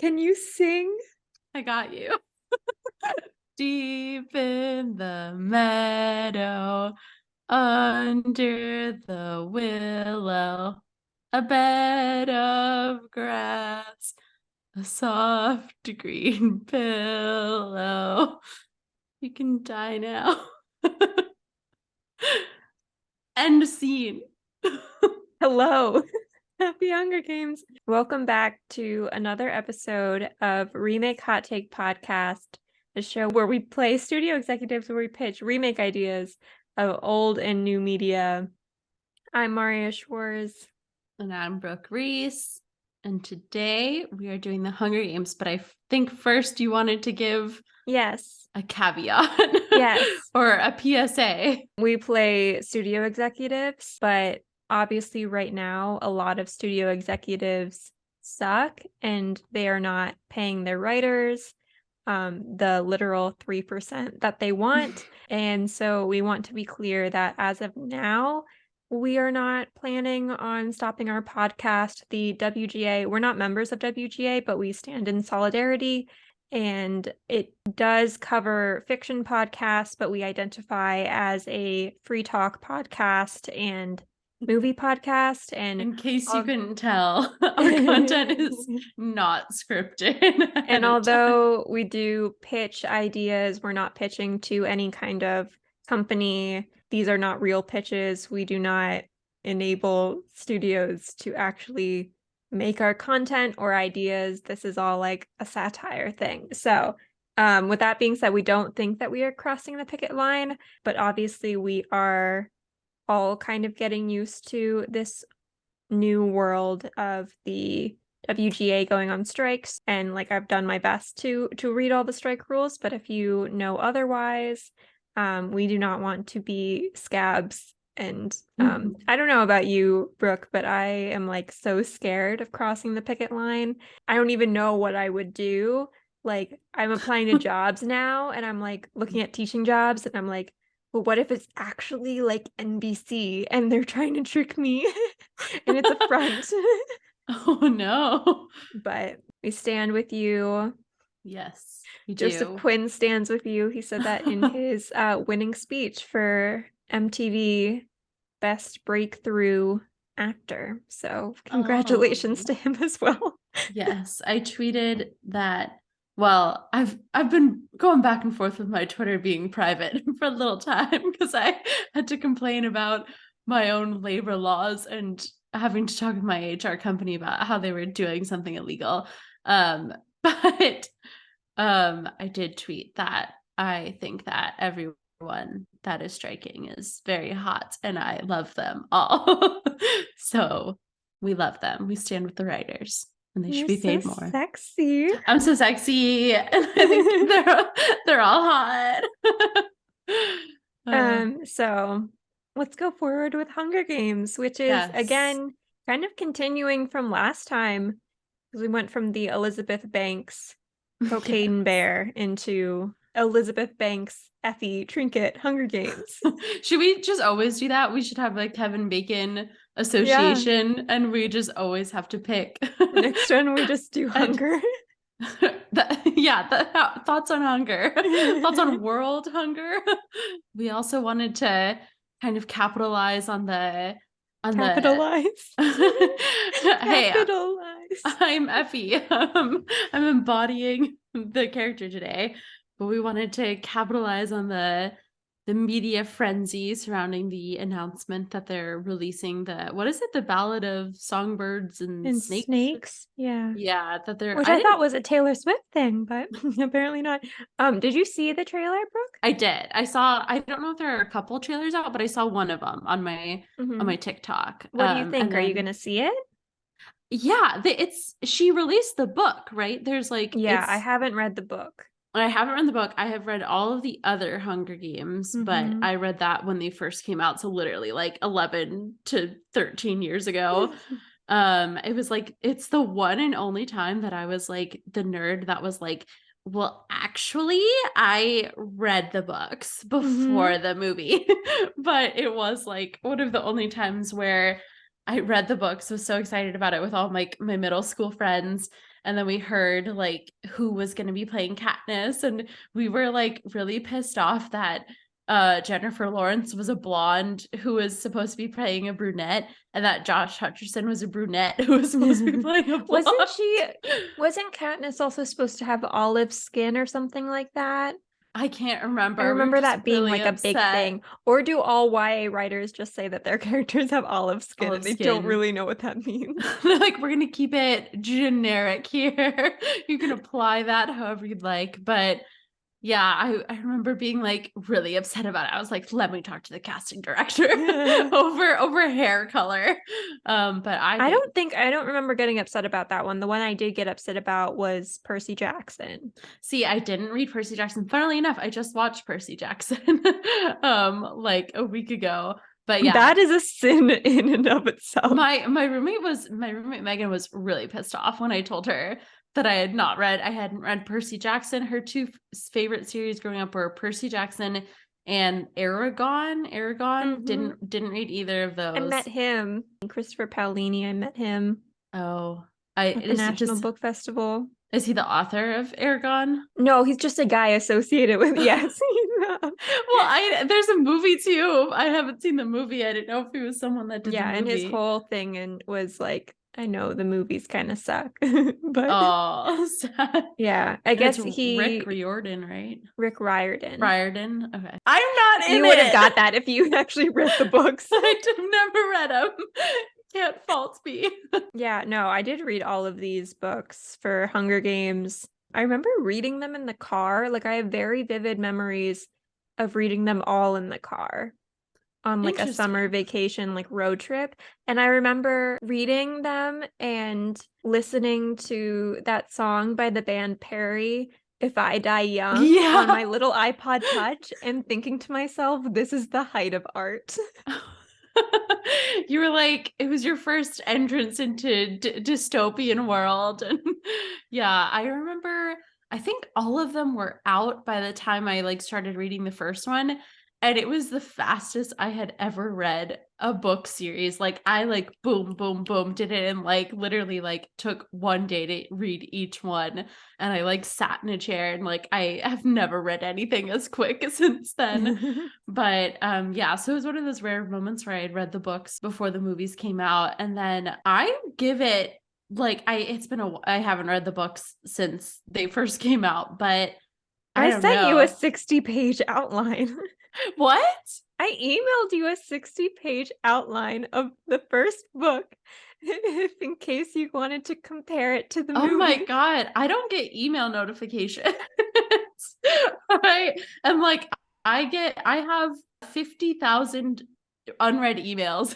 Can you sing? I got you. Deep in the meadow, under the willow, a bed of grass, a soft green pillow. You can die now. End scene. Hello. Happy Hunger Games. Welcome back to another episode of Remake Hot Take podcast, the show where we play studio executives, where we pitch remake ideas of old and new media. I'm Marriyaschwarz. And I'm Brooke, Rees. And today we are doing the Hunger Games, but I think first you wanted to give a caveat. Yes. Or a PSA. We play studio executives, but obviously right now a lot of studio executives suck and they are not paying their writers the literal 3% that they want. And so we want to be clear that as of now, we are not planning on stopping our podcast. The WGA, we're not members of WGA, but we stand in solidarity. And it does cover fiction podcasts, but we identify as a free talk podcast and movie podcast. And in case you couldn't tell, our content is not scripted. And although we do pitch ideas, we're not pitching to any kind of company. These are not real pitches. We do not enable studios to actually make our content or ideas. This is all like a satire thing. So with that being said, we don't think that we are crossing the picket line, but obviously we are all kind of getting used to this new world of the WGA going on strikes. And like I've done my best to read all the strike rules, but if you know otherwise, we do not want to be scabs. And I don't know about you, Brooke, but I am like so scared of crossing the picket line. I don't even know what I would do. Like I'm applying to jobs now and I'm like looking at teaching jobs and I'm like, well, what if it's actually like NBC and they're trying to trick me and it's a front? Oh no. But we stand with you. Yes, we Joseph do. Quinn stands with you. He said that in his winning speech for MTV Best Breakthrough Actor. So congratulations to him as well. Yes, I tweeted that. Well, I've been going back and forth with my Twitter being private for a little time because I had to complain about my own labor laws and having to talk with my HR company about how they were doing something illegal. But I did tweet that I think that everyone that is striking is very hot and I love them all. So we love them. We stand with the writers. And they should be paid more. Sexy. I'm so sexy. And I think they're all hot. So let's go forward with Hunger Games, which is again kind of continuing from last time. Because we went from the Elizabeth Banks cocaine bear into Elizabeth Banks Effie Trinket Hunger Games. Should we just always do that? We should have a Kevin Bacon association and we just always have to pick. Next one we just do hunger. Thoughts on hunger. Thoughts on world hunger. We also wanted to kind of capitalize on the capitalize. Hey, capitalize. I'm Effie. I'm embodying the character today, but we wanted to capitalize on the media frenzy surrounding the announcement that they're releasing the Ballad of Songbirds and Snakes. Yeah, that they're which I thought was a Taylor Swift thing, but apparently not. Did you see the trailer, Brooke? I did. I don't know if there are a couple trailers out, but I saw one of them on my TikTok. What do you think? Are you gonna see it? Yeah, she released the book, right? There's like I haven't read the book. I haven't read the book. I have read all of the other Hunger Games, but I read that when they first came out. So literally like 11 to 13 years ago. It was like, it's the one and only time that I was like the nerd that was like, well, actually, I read the books before the movie, but it was like one of the only times where I read the books, was so excited about it with all my middle school friends. and then we heard like who was going to be playing Katniss, and we were like really pissed off that Jennifer Lawrence was a blonde who was supposed to be playing a brunette, and that Josh Hutcherson was a brunette who was supposed to be playing a blonde. Wasn't Katniss also supposed to have olive skin or something like that? I can't remember. I remember that being really like a big thing. Or do all YA writers just say that their characters have olive skin and they don't really know what that means? They're like, we're gonna keep it generic here. You can apply that however you'd like. But yeah, I remember being like really upset about it. I was like, let me talk to the casting director over hair color. But I don't remember getting upset about that one. The one I did get upset about was Percy Jackson. See, I didn't read Percy Jackson. Funnily enough, I just watched Percy Jackson like a week ago. But yeah, that is a sin in and of itself. My roommate Megan was really pissed off when I told her that I hadn't read Percy Jackson. Her two favorite series growing up were Percy Jackson and Aragon. Didn't read either of those. I met him, Christopher Paolini. I met him. Oh, at the National Book Festival. Is he the author of Aragon? No, he's just a guy associated with. Yes. Well, there's a movie too. I haven't seen the movie. I didn't know if he was someone that did. Yeah, and his whole thing was like, I know the movies kind of suck, but sad. Yeah, I guess he Rick Riordan, right? Rick Riordan. Okay, I'm not in it. You would have got that if you actually read the books. I've never read them. Can't fault me. Yeah, no, I did read all of these books for Hunger Games. I remember reading them in the car. Like, I have very vivid memories of reading them all in the car on like a summer vacation, like road trip. And I remember reading them and listening to that song by the band Perry, If I Die Young, on my little iPod Touch, and thinking to myself, this is the height of art. You were like, it was your first entrance into dystopian world. And yeah, I remember, I think all of them were out by the time I like started reading the first one. And it was the fastest I had ever read a book series. Like, I like boom, boom, boom did it, and like literally like took one day to read each one. And I like sat in a chair, and like I have never read anything as quick since then. But yeah, so it was one of those rare moments where I had read the books before the movies came out. And then I give it like I haven't read the books since they first came out, but I sent you a 60-page outline. What? I emailed you a 60-page outline of the first book in case you wanted to compare it to the movie. Oh my God. I don't get email notifications. I'm like, I have 50,000 unread emails.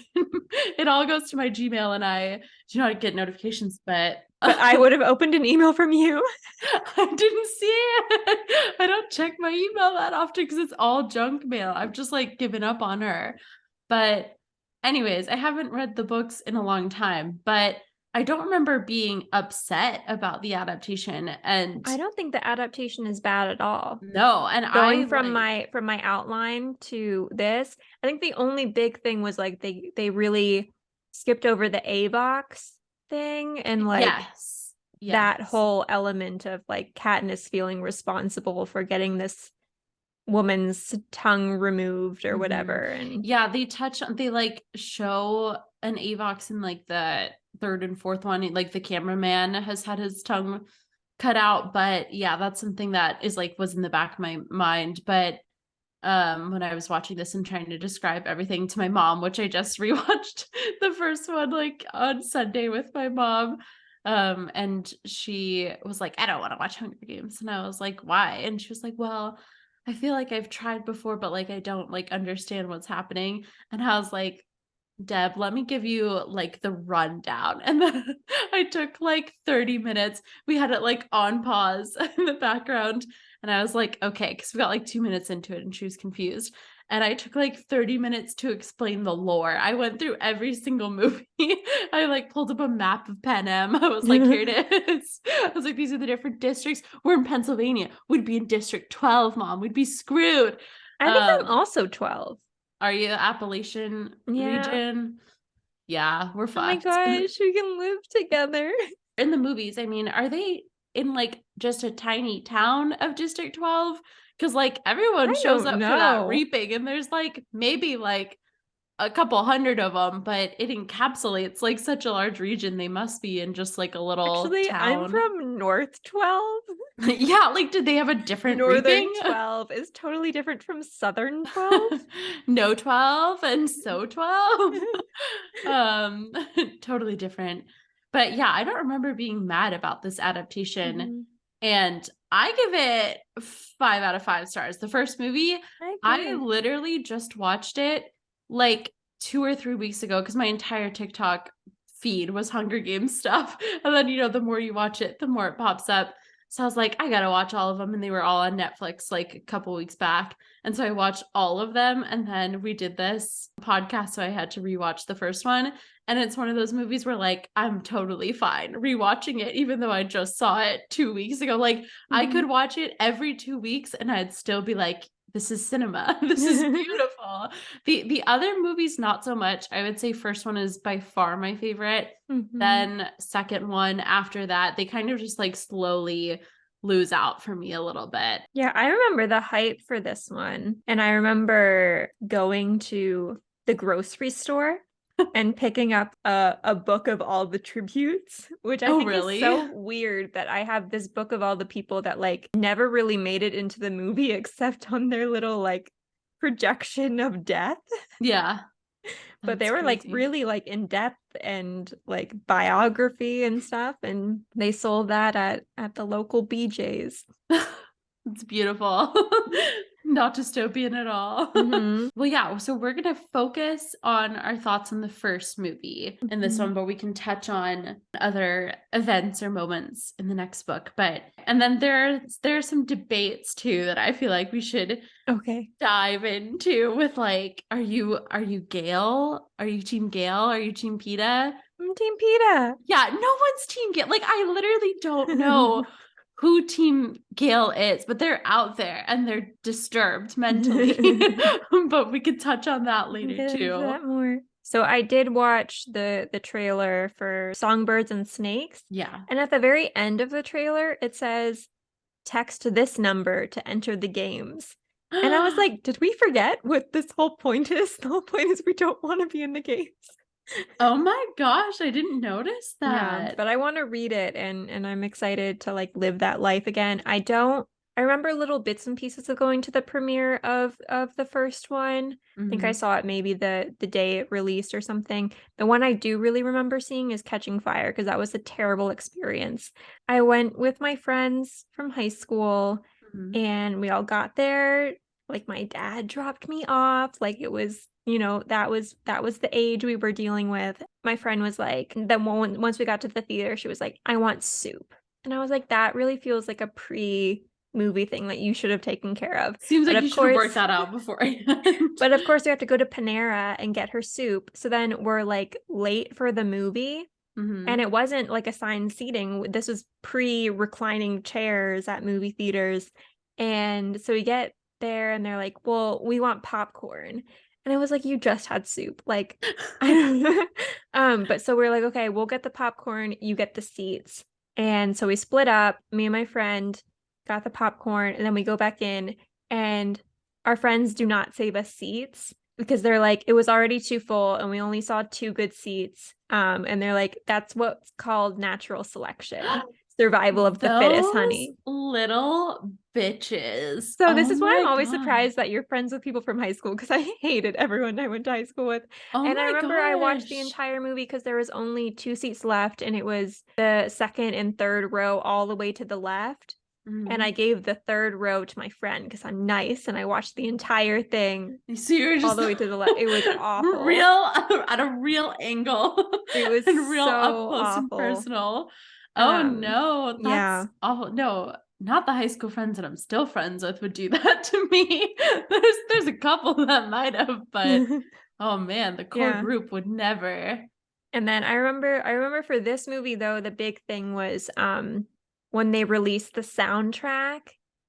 It all goes to my Gmail, and I do not get notifications, but I would have opened an email from you. I didn't see it. I don't check my email that often because it's all junk mail. I've just like given up on her. But anyways, I haven't read the books in a long time, but I don't remember being upset about the adaptation. And I don't think the adaptation is bad at all. No, and going from my outline to this, I think the only big thing was like they really skipped over the Avox thing, and like that whole element of like Katniss feeling responsible for getting this woman's tongue removed or whatever. And yeah, they like show an Avox in like the third and fourth one, like the cameraman has had his tongue cut out. But yeah, that's something that is like was in the back of my mind. But when I was watching this and trying to describe everything to my mom, which I just rewatched the first one like on Sunday with my mom, and she was like, I don't want to watch Hunger Games. And I was like, why? And she was like, well, I feel like I've tried before, but like I don't like understand what's happening. And I was like, Deb, let me give you like the rundown. And then I took like 30 minutes. We had it like on pause in the background. And I was like, okay, because we got like 2 minutes into it and she was confused. And I took like 30 minutes to explain the lore. I went through every single movie. I like pulled up a map of Panem. I was like, here it is. I was like, these are the different districts. We're in Pennsylvania. We'd be in District 12, Mom. We'd be screwed. I think I'm also 12. Are you Appalachian region? Yeah, we're fucked. Oh my gosh, we can live together. in the movies, I mean, are they in like just a tiny town of District 12? Because like everyone I shows don't up for that know. reaping, and there's like maybe like a couple hundred of them, but it encapsulates like such a large region. They must be in just like a little Actually, I'm town. from North 12. Yeah, like did they have a different reaping? Northern 12 is totally different from Southern 12. No 12 and so 12. um Totally different. But yeah, I don't remember being mad about this adaptation. Mhm. And I give it 5 out of 5 stars. The first movie, I I agree. literally just watched it like 2 or 3 weeks ago because my entire TikTok feed was Hunger Games stuff. And then, you know, the more you watch it, the more it pops up. So I was like, I gotta watch all of them. And they were all on Netflix like a couple weeks back. And so I watched all of them. And then we did this podcast. So I had to rewatch the first one. And it's one of those movies where like I'm totally fine rewatching it, even though I just saw it 2 weeks ago. Like I could Mhm. watch it every 2 weeks and I'd still be like, this is cinema. This is beautiful. The other movies, not so much. I would say first one is by far my favorite. Mhm. Then second one after that, they kind of just like slowly lose out for me a little bit. Yeah, I remember the hype for this one. And I remember going to the grocery store and picking up a book of all the tributes, which I Oh, think is really? so weird that I have this book of all the people that like never really made it into the movie except on their little like projection of death. Yeah, But they that's were like crazy. really like in depth and like biography and stuff, and they sold that at the local BJ's. It's beautiful. Not dystopian at all. Mm-hmm. Well, yeah, so we're going to focus on our thoughts on the first movie in this Mm-hmm. one, but we can touch on other events or moments in the next book. But and then there are some debates too that I feel like we should Okay. dive into with like, are you Gale? Are you team Gale? Are you team Pita? I'm Team Pita. Yeah, no one's team Gale. Like I literally don't know who team Gale is, but they're out there and they're disturbed mentally. But we could touch on that We can later get into too. that more. So I did watch the trailer for Songbirds and Snakes, Yeah. and at the very end of the trailer, it says, "Text this number to enter the games." And I was like, did we forget what this whole point is? The whole point is we don't want to be in the games. Oh my gosh, I didn't notice Yeah, that. but I want to read it, and I'm excited to like live that life again. I remember little bits and pieces of going to the premiere of the first one. I think I Mhm. saw it maybe the day it released or something. The one I do really remember seeing is Catching Fire because that was a terrible experience. I went with my friends from high school Mhm. and we all got there. Like my dad dropped me off. Like it was, that was the age we were dealing with. My friend was like, then once we got to the theater, she was like, I want soup. And I was like, that really feels like a pre-movie thing that you should have taken care of. Seems But like you of should have worked course, that out beforehand. but of course we have to go to Panera and get her soup. So then we're like late for the movie. And Mhm. it wasn't like assigned seating. This was pre-reclining chairs at movie theaters. And so we get there and they're like, well, we want popcorn. And I was like, you just had soup. Like, I don't but so we're like, okay, we'll get the popcorn, you get the seats. And so we split up, me and my friend got the popcorn, and then we go back in, and our friends do not save us seats because they're like, it was already too full and we only saw two good seats. And they're like, that's what's called natural selection, survival of the fittest, Those honey. little bitches. So this Oh is why I'm my always god. surprised that you're friends with people from high school because I hated everyone I went to high school with. Oh And I my remember I watched the gosh. entire movie because there was only two seats left, and it was the second and third row all the way to the left. And I Mhm. gave the third row to my friend because I'm nice, and I watched the entire thing So you're all just the way to the left. It was awful. real at a real angle It was and real up so close and awful. personal. Oh Um, no, that's yeah. awful. No, not the high school friends that I'm still friends with would do that to me. There's a couple that might have, but oh man, the core Yeah. group would never. And then I remember for this movie though, the big thing was when they released the soundtrack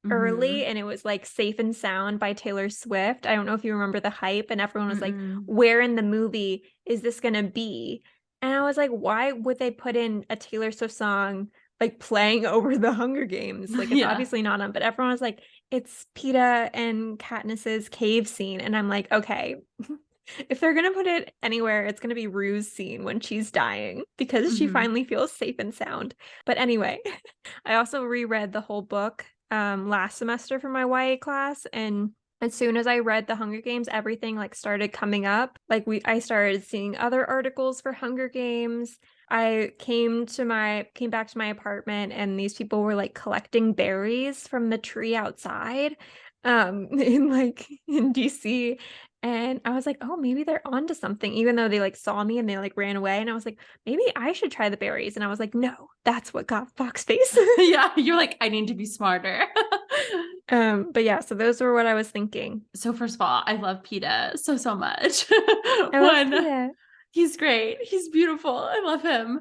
early, Mhm. and it was like Safe and Sound by Taylor Swift. I don't know if you remember the hype, and everyone was like, Mm-mm. where in the movie is this gonna be? And I was like, why would they put in a Taylor Swift song like playing over the Hunger Games? Like it's Yeah. obviously not on, but everyone was like, it's Peeta and Katniss's cave scene. And I'm like, okay, if they're gonna put it anywhere, it's gonna be Rue's scene when she's dying because she Mhm. finally feels safe and sound. But anyway, I also reread the whole book last semester for my YA class, and as soon as I read the Hunger Games, everything like started coming up. Like I started seeing other articles for Hunger Games. I came back to my apartment and these people were like collecting berries from the tree outside in DC. And I was like, oh, maybe they're onto something, even though they like saw me and they like ran away. And I was like, maybe I should try the berries. And I was like, no, that's what got Fox face. Yeah, you're like, I need to be smarter. But yeah, so those were what I was thinking. So first of all, I love Peeta so much. I love When Peeta. he's great. He's beautiful. I love him.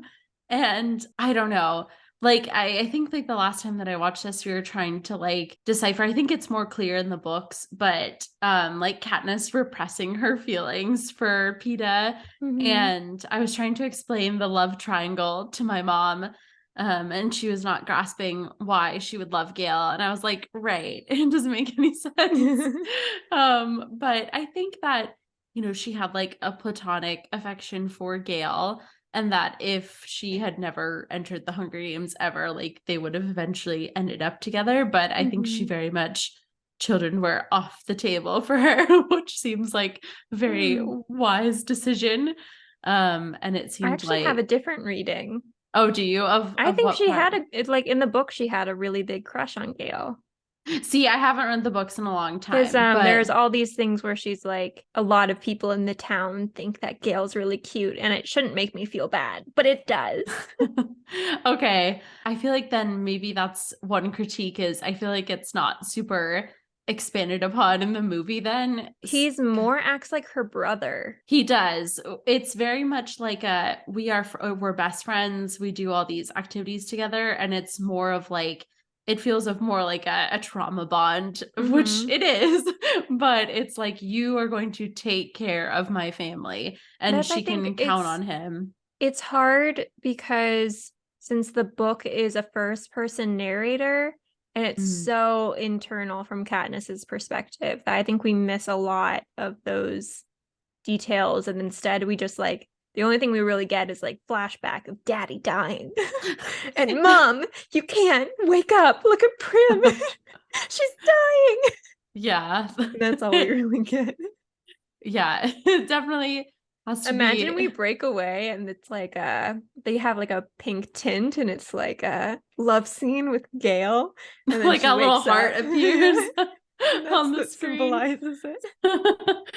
And I don't know. Like I think like the last time that I watched this, we were trying to like decipher. I think it's more clear in the books, but like Katniss repressing her feelings for Peeta. Mhm. And I was trying to explain the love triangle to my mom. And she was not grasping why she would love Gale. And I was like, right, it doesn't make any sense. But I think that, you know, she had like a platonic affection for Gale, and that if she had never entered the Hunger Games ever, like they would have eventually ended up together. But I think she Mhm. very much children were off the table for her, which seems like a very Hmm. wise decision. And it I seemed actually have a like, different reading. oh, do you? I Of think what she part? had like in the book she had a really big crush on Gale. See, I haven't read the books in a long Because time, but there's all these things where she's like, a lot of people in the town think that Gale's really cute, and it shouldn't make me feel bad, but it does. okay. I feel like then maybe that's one critique is I feel like it's not super expanded upon in the movie then. He's more acts like her brother. He does. It's very much like a we're best friends. We do all these activities together, and it's more of like it feels of more like a trauma bond, which Hmm. it is, but it's like you are going to take care of my family, and That's I she think can count on him. it's hard because since the book is a first person narrator and it's Mm. so internal from Katniss's perspective that I think we miss a lot of those details, and instead we just like the only thing we really get is like flashback of daddy dying and mom, you can't wake up, look at Prim. She's dying. Yeah. And that's all we really get. Yeah, it definitely has to Imagine we be break away and it's like they have like a pink tint and it's like a love scene with Gale and then like she a little wakes heart up. appears And that's on the that screen. symbolizes it.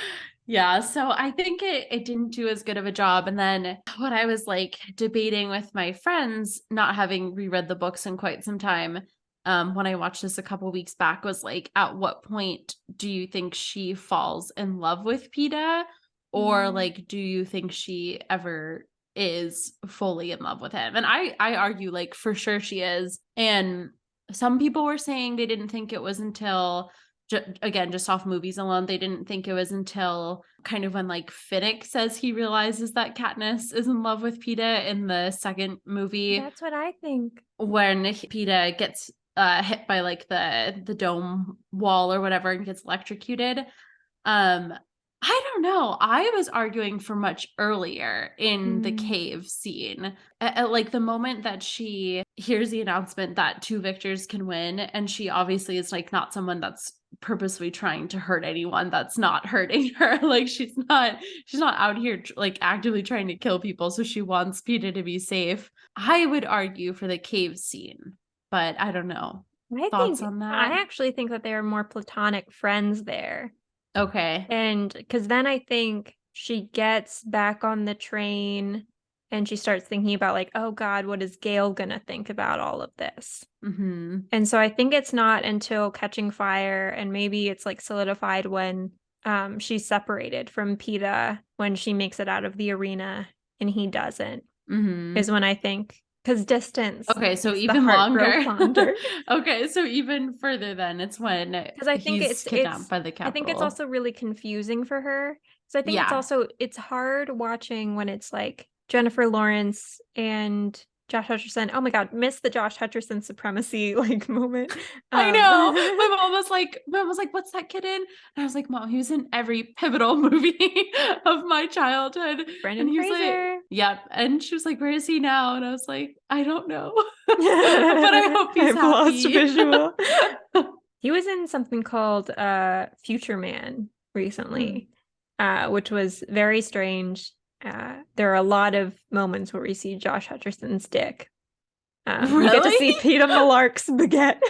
Yeah, so I think it didn't do as good of a job. And then what I was like debating with my friends, not having reread the books in quite some time, when I watched this a couple weeks back, was like, at what point do you think she falls in love with Peeta? Or Mm. like, do you think she ever is fully in love with him? And I argue like for sure she is. And some people were saying they didn't think it was until again, just off movies alone, they didn't think it was until kind of when like Finnick says he realizes that Katniss is in love with Peeta in the second movie, That's what I think. when Peeta gets hit by like the dome wall or whatever and gets electrocuted. Um, I don't know. I was arguing for much earlier in the Mm. cave scene. At like the moment that she hears the announcement that two victors can win, and she obviously is like not someone that's purposely trying to hurt anyone that's not hurting her. Like she's not out here like actively trying to kill people. So she wants Peeta to be safe. I would argue for the cave scene, but I don't know. Thoughts on that? I actually think that they are more platonic friends there. Okay. And because then I think she gets back on the train and she starts thinking about, like, oh God, what is Gale gonna think about all of this? Mm-hmm. And so I think it's not until Catching Fire, and maybe it's like solidified when she's separated from Peeta when she makes it out of the arena and he doesn't, Mm-hmm. is when I think, because distance Okay, so makes the even heart grow longer. fonder. Okay, so even further then, it's when Because I think he's kidnapped by the I think it's Capitol. also really confusing for her. So I think Yeah. it's hard watching when it's like Jennifer Lawrence and Josh Hutcherson. Oh my God, missed the Josh Hutcherson supremacy like moment. I know. My mom was like, what's that kid in? And I was like, Mom, he was in every pivotal movie of my childhood. Brendan And he was Fraser. like, yep. And she was like, where is he now? And I was like, I don't know. But I hope he's I've happy. lost visual. He was in something called Future Man recently, which was very strange. There are a lot of moments where we see Josh Hutcherson's dick. Really? We get to see Peeta Malark's baguette.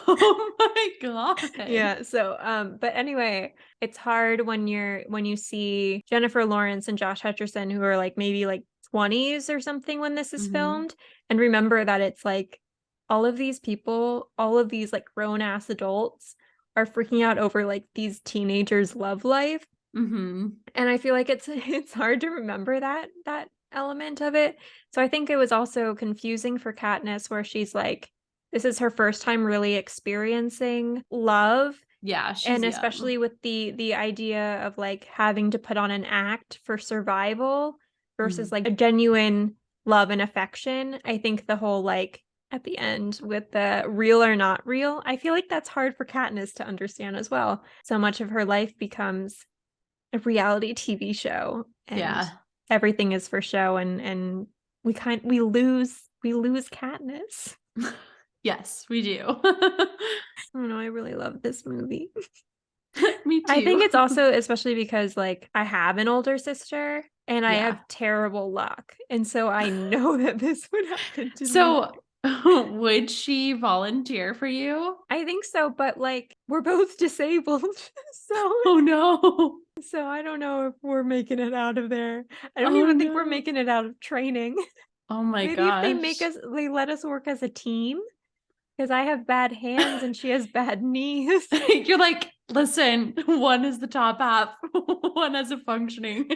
Oh my God. Yeah, so but anyway, it's hard when you see Jennifer Lawrence and Josh Hutcherson, who are like maybe like 20s or something when this is filmed, and remember that it's like all of these people, all of these like grown-ass adults are freaking out over like these teenagers' love life. And I feel like it's hard to remember that element of it. So I think it was also confusing for Katniss, where she's like, this is her first time really experiencing love. Yeah, and especially with the idea of like having to put on an act for survival versus like a genuine love and affection. I think the whole like at the end with the real or not real, I feel like that's hard for Katniss to understand as well. So much of her life becomes a reality TV show, and everything is for show, and we lose Katniss. Yes, we do. I don't know, I really love this movie. Me too. I think it's also especially because like I have an older sister and I have terrible luck, and so I know that this would happen to me. So would she volunteer for you? I think so, but like we're both disabled. So oh no. So I don't know if we're making it out of there. I don't even think we're making it out of training. Oh my Maybe gosh. if they let us work as a team, because I have bad hands and she has bad knees. You're like, listen, one is the top half, one has a functioning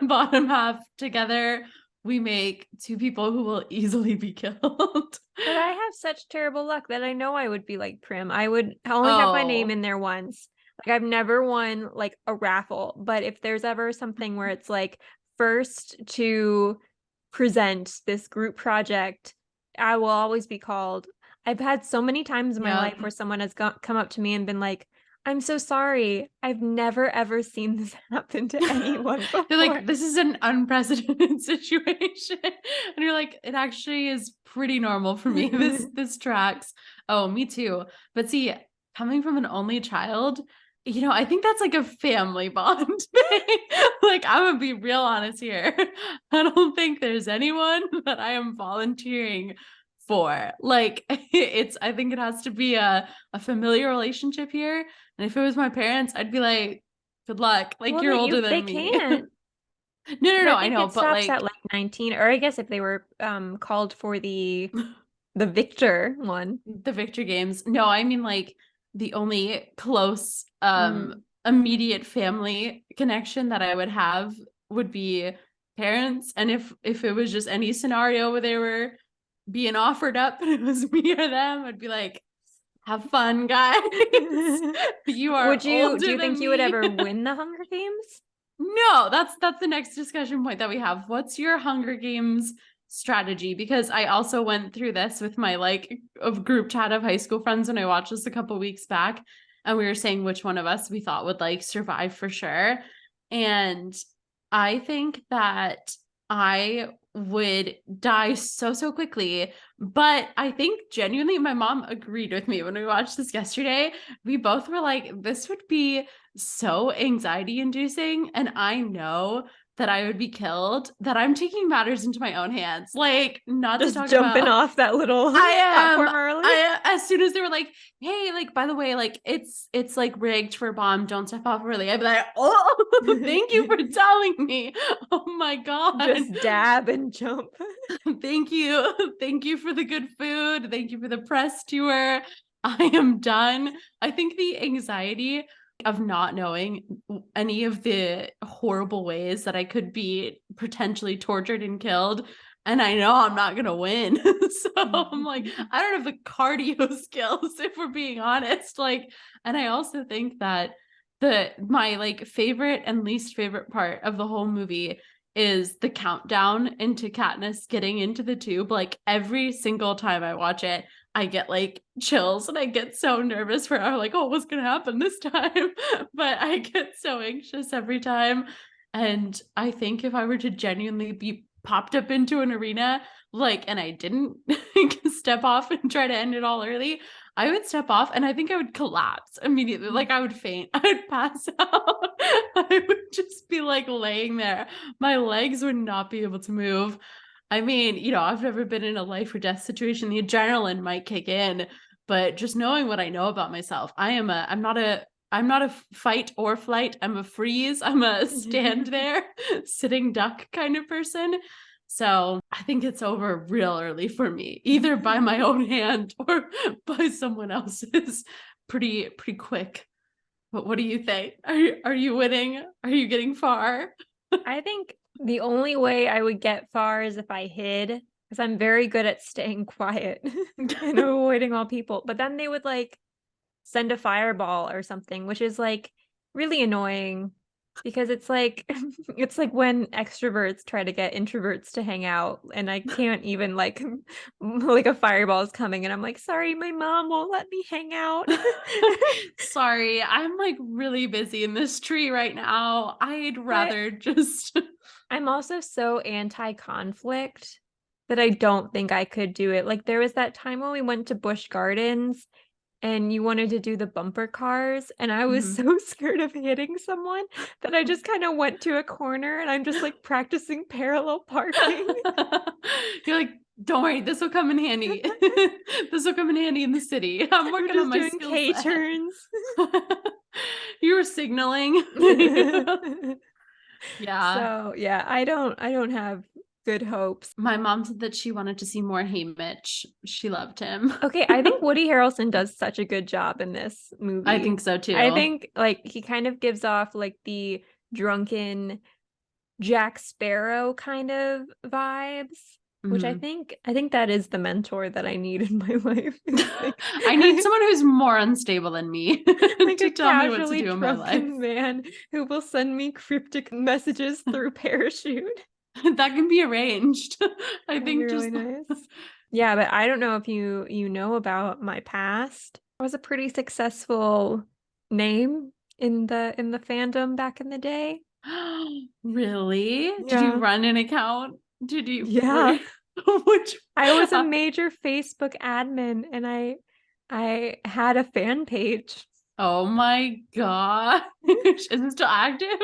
bottom half. Together, we make two people who will easily be killed. But I have such terrible luck that I know I would be like Prim. I would only have my name in there once. Like I've never won like a raffle, but if there's ever something where it's like first to present this group project, I will always be called. I've had so many times in my life where someone has come up to me and been like, I'm so sorry. I've never ever seen this happen to anyone before. They're like, this is an unprecedented situation. And you're like, it actually is pretty normal for me. This tracks. Oh, me too. But see, coming from an only child, you know, I think that's like a family bond thing. Like, I'm gonna be real honest here. I don't think there's anyone that I am volunteering for. Like, I think it has to be a familiar relationship here. And if it was my parents, I'd be like, good luck. Like, you're older than me. They can't. No, I know, it stops at like 19, or I guess if they were called for the Victor one. The Victor games. No, I mean like the only close immediate family connection that I would have would be parents. And if it was just any scenario where they were being offered up and it was me or them, I'd be like, have fun, guys. You are do you think you would ever win the Hunger Games? No, that's the next discussion point that we have. What's your Hunger Games strategy? Because I also went through this with my like group chat of high school friends when I watched this a couple weeks back, and we were saying which one of us we thought would like survive for sure. And I think that I would die so quickly, but I think genuinely my mom agreed with me when we watched this yesterday. We both were like, this would be so anxiety inducing, and I know that I would be killed, that I'm taking matters into my own hands. Like, not just to talk jumping about, off that little platform early. As soon as they were like, hey, like, by the way, like it's like rigged for a bomb, don't step off early, I'd be like, oh, thank you for telling me. Oh my God. Just dab and jump. Thank you for the good food, thank you for the press tour. I am done. I think the anxiety of not knowing any of the horrible ways that I could be potentially tortured and killed, and I know I'm not gonna win. So I'm like, I don't have the cardio skills, if we're being honest. Like, and I also think that my like favorite and least favorite part of the whole movie is the countdown into Katniss getting into the tube. Like every single time I watch it, I get like chills and I get so nervous for her, like, oh, what's gonna happen this time? But I get so anxious every time. And I think if I were to genuinely be popped up into an arena, like, and I didn't step off and try to end it all early, I would step off and I think I would collapse immediately. Like I would faint. I would pass out. I would just be like laying there. My legs would not be able to move. I mean, you know, I've never been in a life or death situation. The adrenaline might kick in, but just knowing what I know about myself, I'm not a fight or flight. I'm a freeze. I'm a stand there, sitting duck kind of person. So I think it's over real early for me, either by my own hand or by someone else's pretty quick. But what do you think? Are you winning? Are you getting far? I think the only way I would get far is if I hid, because I'm very good at staying quiet and avoiding all people. But then they would like send a fireball or something, which is like really annoying because it's like it's like when extroverts try to get introverts to hang out and I can't even like a fireball is coming and I'm like, sorry, my mom won't let me hang out. Sorry, I'm like really busy in this tree right now. I'd rather just I'm also so anti-conflict that I don't think I could do it. Like there was that time when we went to Busch Gardens and you wanted to do the bumper cars and I was so scared of hitting someone that I just kind of went to a corner and I'm just like practicing parallel parking. You're like, don't worry, this will come in handy. This will come in handy in the city. I'm working on my doing skill K-turns. You were signaling. Yeah. So yeah, I don't have good hopes. My mom said that she wanted to see more Haymitch. She loved him. Okay, I think Woody Harrelson does such a good job in this movie. I think so too. I think like he kind of gives off like the drunken Jack Sparrow kind of vibes, which I think that is the mentor that I need in my life. Like, I need someone who's more unstable than me like to a tell me what to casually do in my life. drunken man who will send me cryptic messages through parachute. That can be arranged. I That'd think be really nice. Yeah, but I don't know if you know about my past. I was a pretty successful name in the fandom back in the day. Really? Yeah. Did you run an account? Did you? Yeah. Which I was a major Facebook admin and I had a fan page. Oh my gosh. Is it still active?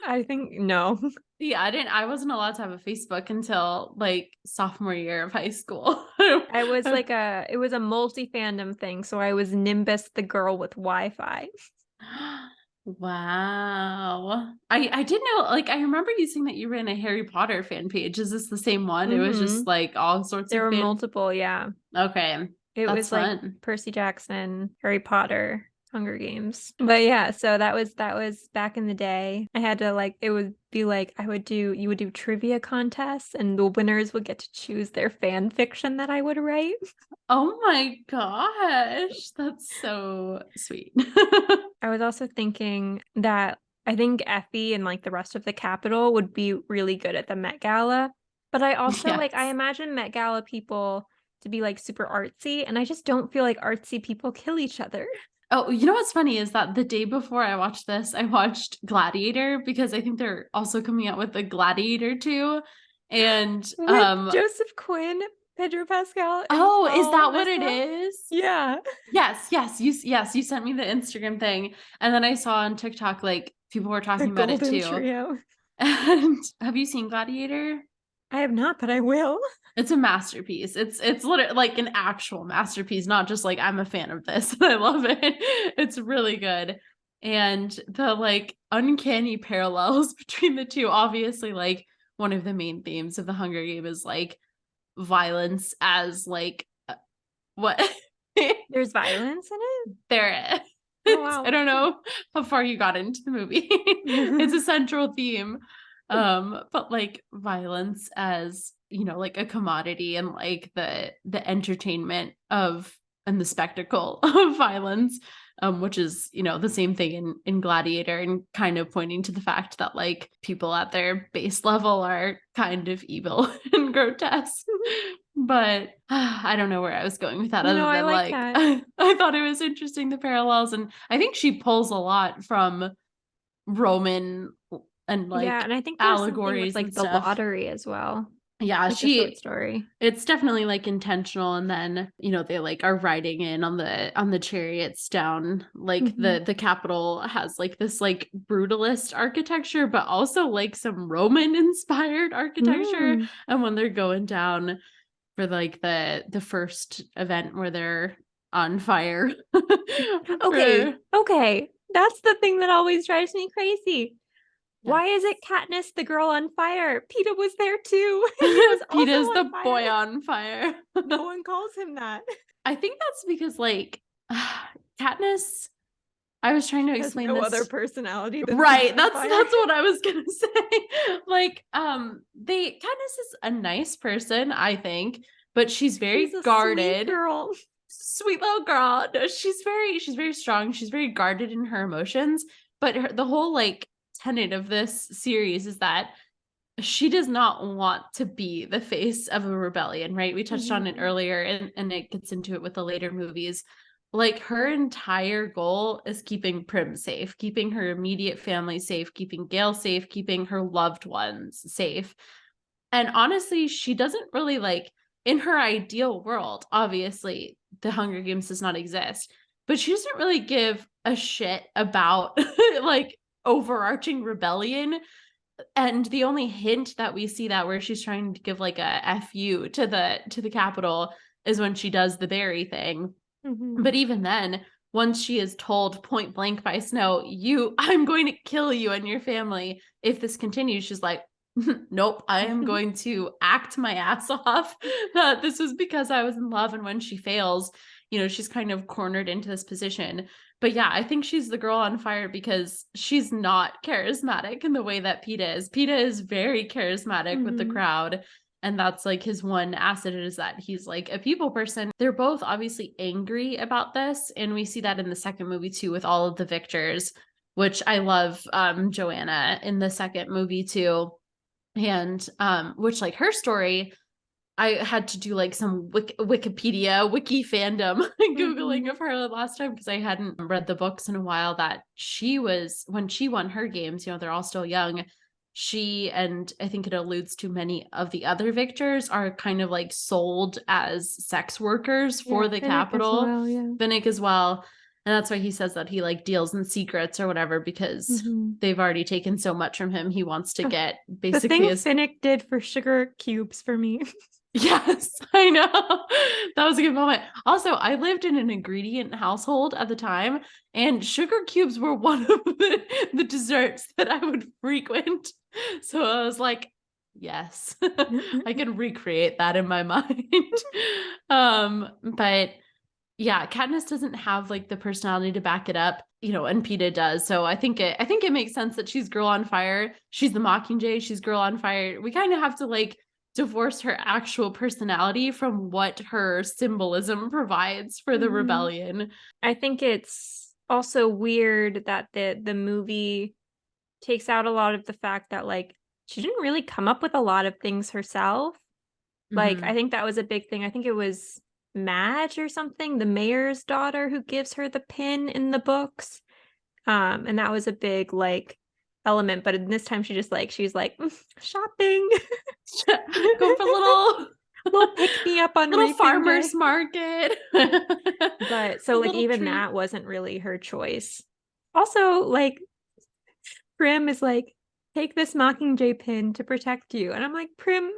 I think no. Yeah, I wasn't allowed to have a Facebook until like sophomore year of high school. I was like it was a multi-fandom thing. So I was Nimbus the girl with Wi-Fi. Wow. I didn't know, like, I remember you saying that you ran a Harry Potter fan page. Is this the same one? It was just like all sorts there of were multiple, yeah. Okay. It That's was fun. like Percy Jackson, Harry Potter, Hunger Games. But yeah, so that was back in the day. I had to like it would be like you would do trivia contests and the winners would get to choose their fan fiction that I would write. Oh my gosh. That's so sweet. I was also thinking that I think Effie and like the rest of the Capitol would be really good at the Met Gala. But I also like I imagine Met Gala people to be like super artsy and I just don't feel like artsy people kill each other. Oh, you know what's funny is that the day before I watched this, I watched Gladiator because I think they're also coming out with the Gladiator 2. And with Joseph Quinn, Pedro Pascal. Oh, is that what it is? Yeah. Yes. You sent me the Instagram thing. And then I saw on TikTok like people were talking about it too. Trio. And have you seen Gladiator? I have not, but I will. It's a masterpiece. It's literally like an actual masterpiece, not just like I'm a fan of this. I love it. It's really good. And the like uncanny parallels between the two, obviously like one of the main themes of the Hunger Game is like violence as like what? There's violence in it? There is. Oh, wow. I don't know how far you got into the movie. It's a central theme. But like violence as, you know, like a commodity and like the entertainment of and the spectacle of violence. which is, you know, the same thing in Gladiator, and kind of pointing to the fact that like people at their base level are kind of evil and grotesque. But I don't know where I was going with that, other I than like like that. I thought it was interesting, the parallels, and I think she pulls a lot from Roman and Yeah, like and I think there's something with allegories like and the stuff. lottery as well, Yeah, like the short story. it's definitely like intentional, and then, you know, they like are riding in on the chariots down, like the capital has like this like brutalist architecture, but also like some Roman inspired architecture. Mm. And when they're going down for like the first event where they're on fire Okay, for okay. That's the thing that always drives me crazy. yeah. Why is it Katniss the girl on fire? Peeta was there too. He was also Peeta's on the fire. boy on fire. No one calls him that. I think that's because like Katniss, I was trying to Has explain no this. other personality than Right, being on that's fire. what I was gonna say. Like, Katniss is a nice person, I think, but she's very She's a guarded. sweet girl. Sweet little girl. No, she's very strong. She's very guarded in her emotions. But the whole like tenet of this series is that she does not want to be the face of a rebellion, right? We touched on it earlier, and it gets into it with the later movies. Like, her entire goal is keeping Prim safe, keeping her immediate family safe, keeping Gale safe, keeping her loved ones safe. And honestly, she doesn't really like, in her ideal world, obviously, the Hunger Games does not exist, but she doesn't really give a shit about like overarching rebellion. And the only hint that we see that where she's trying to give like a FU to the Capitol is when she does the berry thing. But even then, once she is told point blank by Snow, I'm going to kill you and your family if this continues, she's like, nope, I am going to act my ass off. That this was because I was in love. And when she fails, you know, she's kind of cornered into this position. But yeah, I think she's the girl on fire because she's not charismatic in the way that Peeta is. Peeta is very charismatic with the crowd. And that's like his one asset, is that he's like a people person. They're both obviously angry about this. And we see that in the second movie too, with all of the victors, which I love Joanna in the second movie too. And which like her story, I had to do like some Wikipedia, wiki fandom Googling of her last time because I hadn't read the books in a while, that she was, when she won her games, you know, they're all still young. She, and I think it alludes to many of the other victors, are kind of like sold as sex workers for the Capitol. Finnick as well. And that's why he says that he like deals in secrets or whatever, because they've already taken so much from him. He wants to get basically the thing Finnick did for sugar cubes for me. Yes, I know. That was a good moment. Also, I lived in an ingredient household at the time, and sugar cubes were one of the desserts that I would frequent. So I was like, yes, I can recreate that in my mind. But yeah, Katniss doesn't have like the personality to back it up, you know, and Peeta does. So I think it makes sense that she's girl on fire. She's the Mockingjay, she's girl on fire. We kind of have to like divorce her actual personality from what her symbolism provides for the rebellion. I think it's also weird that the movie takes out a lot of the fact that like she didn't really come up with a lot of things herself. Like, I think that was a big thing. I think it was Madge or something, the mayor's daughter, who gives her the pin in the books. And that was a big like element, but in this time she's like shopping. Go for a little pick me up on little farmer's Day. market. But so like even treat. That wasn't really her choice. Also, like Prim is like, take this Mockingjay pin to protect you. And I'm like, Prim,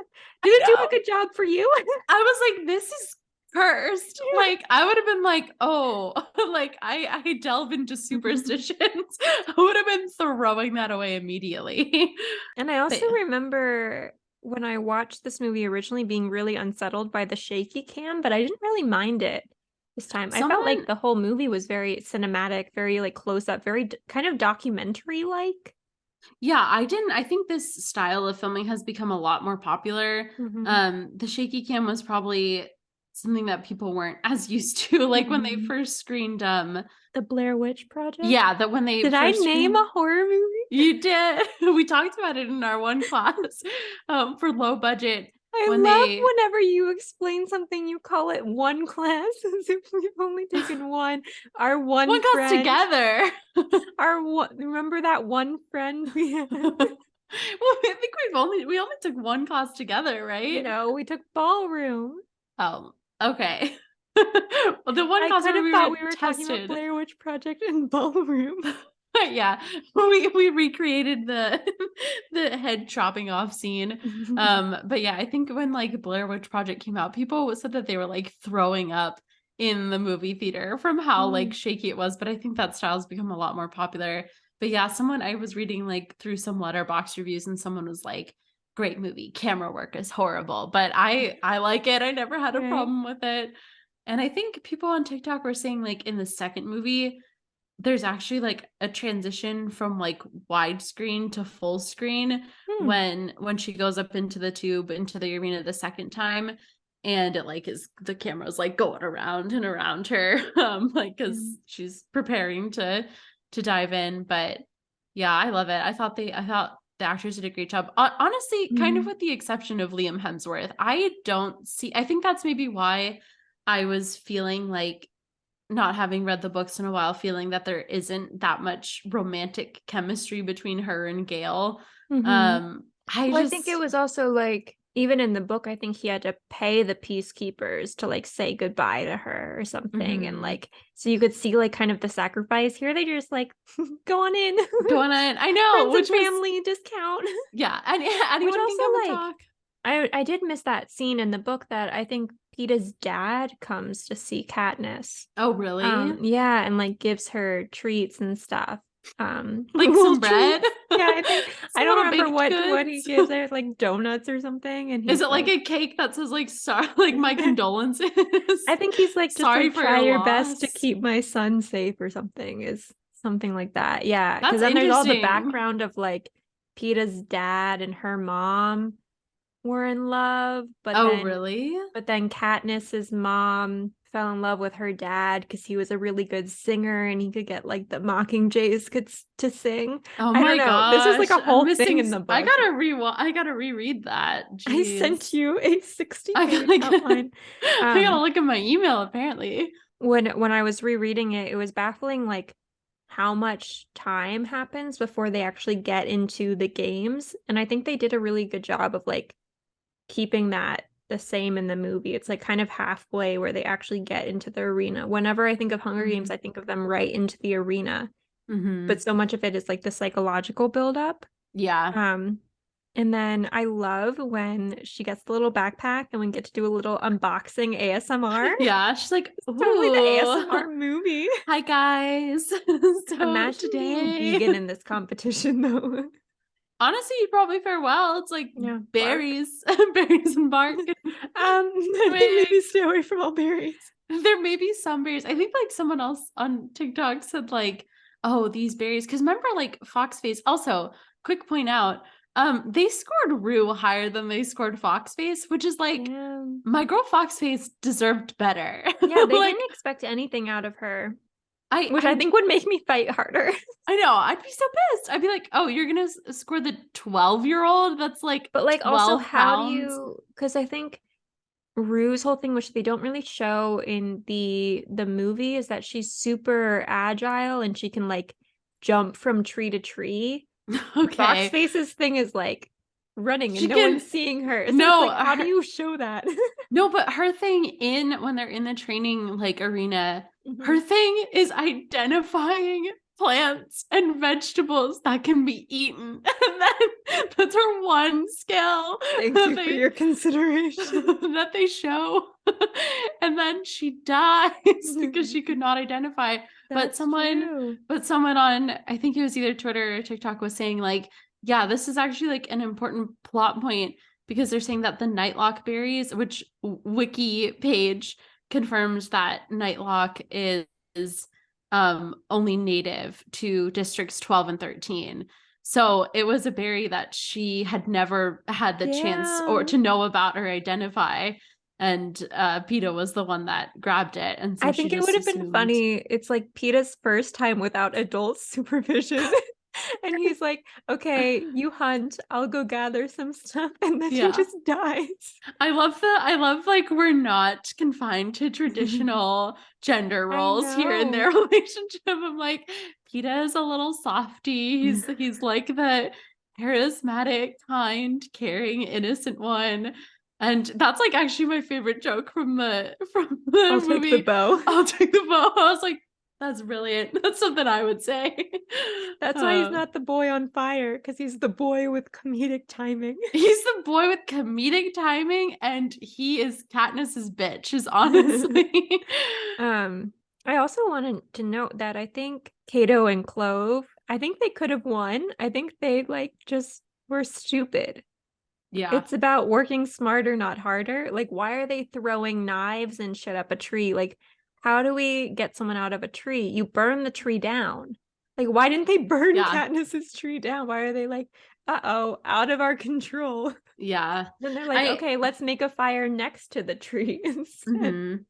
did it do a good job for you? I was like, this is cursed. Like, I would have been like, oh, like I delve into superstitions. I would have been throwing that away immediately. And I also remember when I watched this movie originally being really unsettled by the shaky cam, but I didn't really mind it this time. I felt like the whole movie was very cinematic, very like close up, very kind of documentary like. Yeah, I think this style of filming has become a lot more popular. The shaky cam was probably something that people weren't as used to, like when they first screened The Blair Witch Project. yeah, that when they did first I name a horror movie? You did. We talked about it in our one class for low budget. I love whenever you explain something, you call it one class as if we've only taken one. Our one class friend, together. Remember that one friend we had? Well, I think we only took one class together, right? No, we took ballroom. Oh, okay. Well, the one class where we were talking about Blair Witch Project and ballroom. Yeah, we recreated the head chopping off scene. But yeah, I think when like Blair Witch Project came out, people said that they were like throwing up in the movie theater from how like shaky it was. But I think that style's become a lot more popular. But yeah, I was reading like through some Letterboxd reviews, and someone was like, "Great movie, camera work is horrible," but I like it. I never had a problem with it. And I think people on TikTok were saying like in the second movie, there's actually like a transition from like widescreen to full screen when she goes up into the tube into the arena the second time, and it like is the camera's like going around and around her like because she's preparing to dive in. But yeah, I love it. I thought the actors did a great job, honestly, kind of with the exception of Liam Hemsworth. I think that's maybe why I was feeling like, not having read the books in a while, feeling that there isn't that much romantic chemistry between her and Gale. I think it was also like, even in the book, I think he had to pay the peacekeepers to like say goodbye to her or something. And like, so you could see like kind of the sacrifice here. They just like, go on in. I know. Friends and family discount. Yeah. And anyone can come and talk. I did miss that scene in the book that I think Pita's dad comes to see Katniss. Oh, really? Yeah, and like gives her treats and stuff. Like some bread. Yeah, I think I don't remember what he gives her, like donuts or something. And is it like a cake that says like sorry, like my condolences? I think he's like, just sorry like, for try your best to keep my son safe or something. Is something like that. Yeah, because then there's all the background of like Pita's dad and her mom were in love, but really? But then Katniss's mom fell in love with her dad because he was a really good singer and he could get like the Mockingjays to sing. Oh my god, this is like a whole thing in the book. I gotta reread that. Jeez. I sent you a 60-page outline. I gotta look at my email. Apparently, when I was rereading it, it was baffling like how much time happens before they actually get into the games, and I think they did a really good job of like keeping that the same in the movie. It's like kind of halfway where they actually get into the arena. Whenever I think of Hunger Games, I think of them right into the arena. But so much of it is like the psychological buildup. Yeah. And then I love when she gets the little backpack and we get to do a little unboxing ASMR. Yeah, she's like, totally the ASMR movie. Hi guys. So imagine being vegan in this competition though. Honestly, you'd probably fare well. It's like berries, berries and bark. I think maybe stay away from all berries. There may be some berries. I think like someone else on TikTok said like, oh, these berries. Because remember like Foxface. Also, quick point out, they scored Rue higher than they scored Foxface, which is like, my girl Foxface deserved better. Yeah, they didn't expect anything out of her. Which I think would make me fight harder. I know. I'd be so pissed. I'd be like, oh, you're going to score the 12-year-old? That's like, but like also how do you, because I think Rue's whole thing, which they don't really show in the movie, is that she's super agile and she can like jump from tree to tree. Okay. Foxface's thing is like running and no one's seeing her. So no, like, how do you show that? No, but her thing when they're in the training like arena, her thing is identifying plants and vegetables that can be eaten. And that's her one skill. Thank you for your consideration. That they show. And then she dies because she could not identify. But someone on, I think it was either Twitter or TikTok, was saying like, yeah, this is actually like an important plot point because they're saying that the Nightlock berries, which wiki page confirms that Nightlock is only native to districts 12 and 13. So it was a berry that she had never had the chance or to know about or identify. and Peeta was the one that grabbed it, and so I she think it just would have been assumed. funny. It's like Peta's first time without adult supervision. And he's like, okay, you hunt, I'll go gather some stuff. And then he Yeah. just dies. I love like we're not confined to traditional gender I roles here in their know. relationship. I'm like, Peeta is a little softy. He's like the charismatic, kind, caring, innocent one. And that's like actually my favorite joke from the I'll take the movie. bow. I'll take the bow. I was like, that's brilliant. That's something I would say. That's why he's not the boy on fire, because he's the boy with comedic timing. He's the boy with comedic timing, and he is Katniss's bitch, is honestly. I also wanted to note that I think Kato and Clove, I think they could have won. I think they like just were stupid. Yeah. It's about working smarter, not harder. Like, why are they throwing knives and shit up a tree? Like, how do we get someone out of a tree? You burn the tree down. Like, why didn't they burn Yeah. Katniss's tree down? Why are they like, uh-oh, out of our control? Yeah. Then they're like, okay, let's make a fire next to the tree instead. Mhm.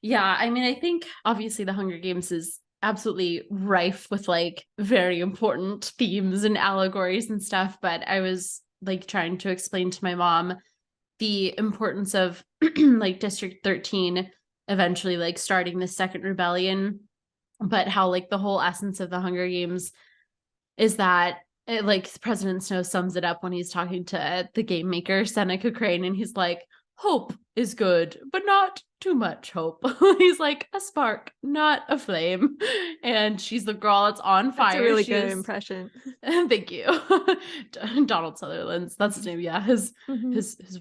Yeah, I mean, I think obviously the Hunger Games is absolutely rife with like very important themes and allegories and stuff, but I was like trying to explain to my mom the importance of like District 13 eventually like starting the second rebellion, but how like the whole essence of the Hunger Games is that it, like President Snow sums it up when he's talking to the game maker Seneca Crane, and he's like, hope is good, but not too much hope. He's like, a spark, not a flame. And she's the girl that's on fire. That's a really She good is... impression. Thank you. Donald Sutherland's, that's his name. Yeah, his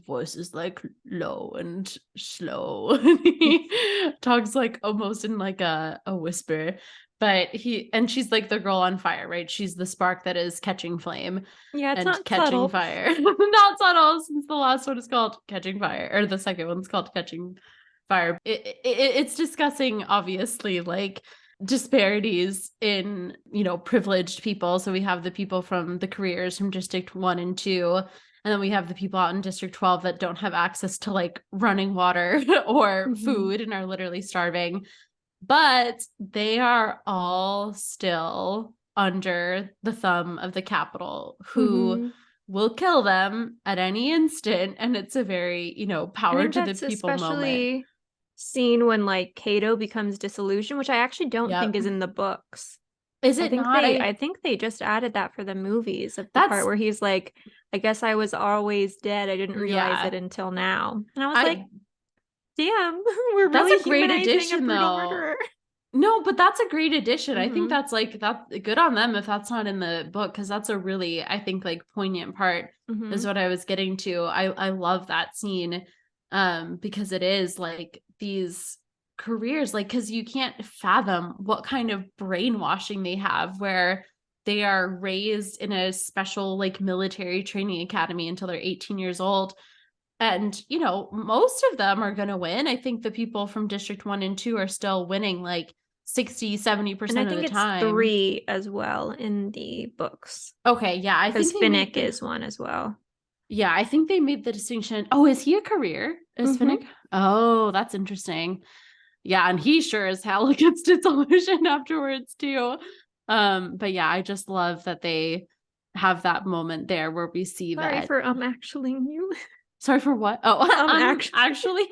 voice is like low and slow. He talks like almost in like a whisper. But she's like the girl on fire, right? She's the spark that is catching flame. Yeah, it's and not catching subtle. fire. Not subtle, since the last one is called Catching Fire, or the second one's called Catching Fire. It's discussing obviously like disparities in, you know, privileged people. So we have the people from the careers from District 1 and 2, and then we have the people out in District 12 that don't have access to like running water or food and are literally starving. But they are all still under the thumb of the Capitol, who will kill them at any instant. And it's a very, you know, power to the people moment. Seen when like Kato becomes disillusioned, which I actually don't think is Yep. in the books. Is I it think not? I think they just added that for the movies, of the That's part where he's like, I guess I was always dead. I didn't realize it until now. And I was like, damn, we're that's really a great humanizing addition, a brutal though. murderer. No, but that's a great addition. I think that's like, that's good on them if that's not in the book, because that's a really, I think, like poignant part is what I was getting to. I love that scene because it is like these careers, like, because you can't fathom what kind of brainwashing they have, where they are raised in a special like military training academy until they're 18 years old. And, you know, most of them are going to win. I think the people from District 1 and 2 are still winning like 60-70% and I of think the it's time. 3 as well in the books. Okay, yeah, I think Finnick is one as well. Yeah, I think they made the distinction. Oh, is he a career? Is Finnick? Oh, that's interesting. Yeah, and he sure as hell gets disillusioned afterwards too. But yeah, I just love that they have that moment there where we see that. Sorry for actually you. Sorry for what? Oh, actually.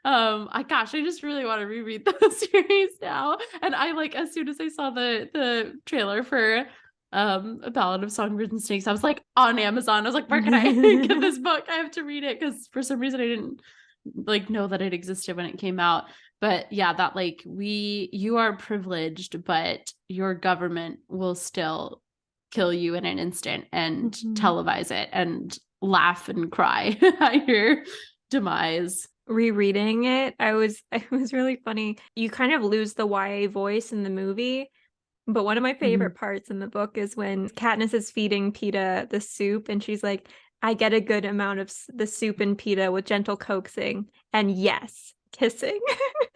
I just really want to reread the series now. And I like, as soon as I saw the trailer for A Ballad of Songbirds and Snakes, I was like on Amazon. I was like, where can I get this book? I have to read it, because for some reason I didn't like know that it existed when it came out. But yeah, that like you are privileged, but your government will still kill you in an instant and televise it and laugh and cry at your demise. Rereading it, it was really funny. You kind of lose the YA voice in the movie, but one of my favorite parts in the book is when Katniss is feeding Pita the soup, and she's like, I get a good amount of the soup and Pita with gentle coaxing, and yes, kissing.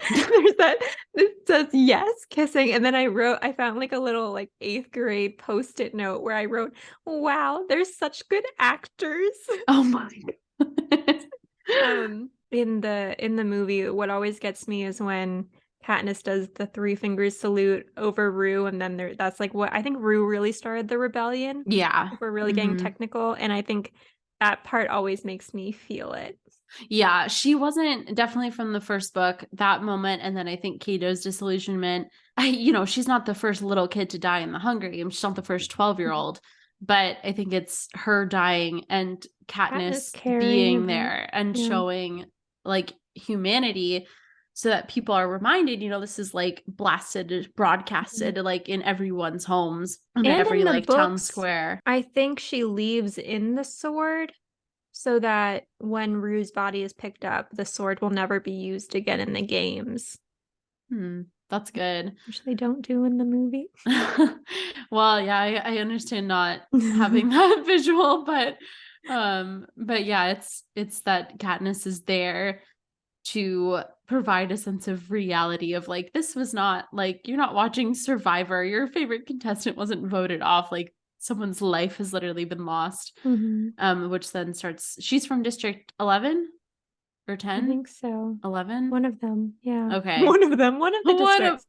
There's that, it says yes, kissing. And then I found like a little like 8th grade post-it note where I wrote, wow, they're such good actors. Oh my God. In the movie, what always gets me is when Katniss does the three fingers salute over Rue, and then that's like what I think Rue really started the rebellion. Yeah. If we're really getting technical, and I think that part always makes me feel it. Yeah, she wasn't definitely from the first book, that moment, and then I think Cato's disillusionment. She's not the first little kid to die in the Hunger Games. She's not the first 12-year-old, but I think it's her dying and Katniss being there and showing like humanity so that people are reminded, this is like broadcasted like in everyone's homes and every in the like books, town square. I think she leaves in the sword so that when Rue's body is picked up, the sword will never be used again in the games. That's good. Which they don't do in the movie. Well, yeah, I understand not having that visual, but yeah, it's that Katniss is there to provide a sense of reality of like, this was not like, you're not watching Survivor, your favorite contestant wasn't voted off, like someone's life has literally been lost. Which then starts, she's from District 11 or 10? I think so. 11? One of them, yeah. Okay. One of the districts.